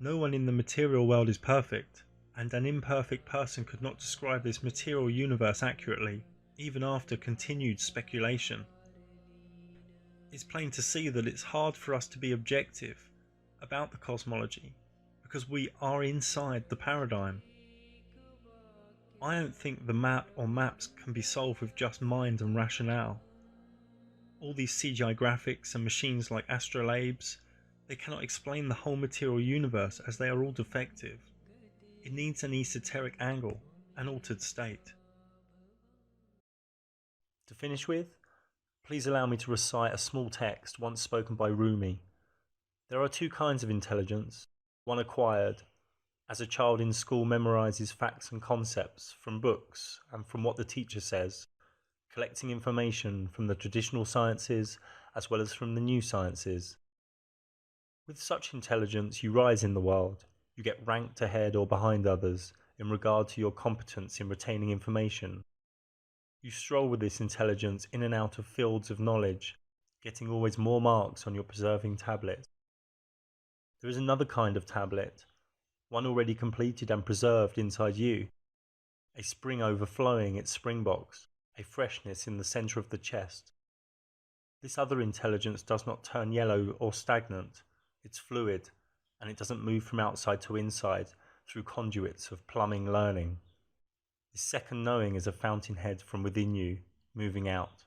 No one in the material world is perfect, and an imperfect person could not describe this material universe accurately, even after continued speculation. It's plain to see that it's hard for us to be objective about the cosmology, because we are inside the paradigm. I don't think the map or maps can be solved with just mind and rationale. All these CGI graphics and machines like astrolabes, They cannot explain the whole material universe as they are all defective. It needs an esoteric angle, an altered state. To finish with, please allow me to recite a small text once spoken by Rumi. There are two kinds of intelligence, one acquired, as a child in school memorizes facts and concepts from books and from what the teacher says, collecting information from the traditional sciences as well as from the new sciences. With such intelligence, you rise in the world. You get ranked ahead or behind others in regard to your competence in retaining information. You stroll with this intelligence in and out of fields of knowledge, getting always more marks on your preserving tablet. There is another kind of tablet, one already completed and preserved inside you, a spring overflowing its springbox, a freshness in the centre of the chest. This other intelligence does not turn yellow or stagnant, it's fluid, and it doesn't move from outside to inside through conduits of plumbing learning. This second knowing is a fountainhead from within you, moving out.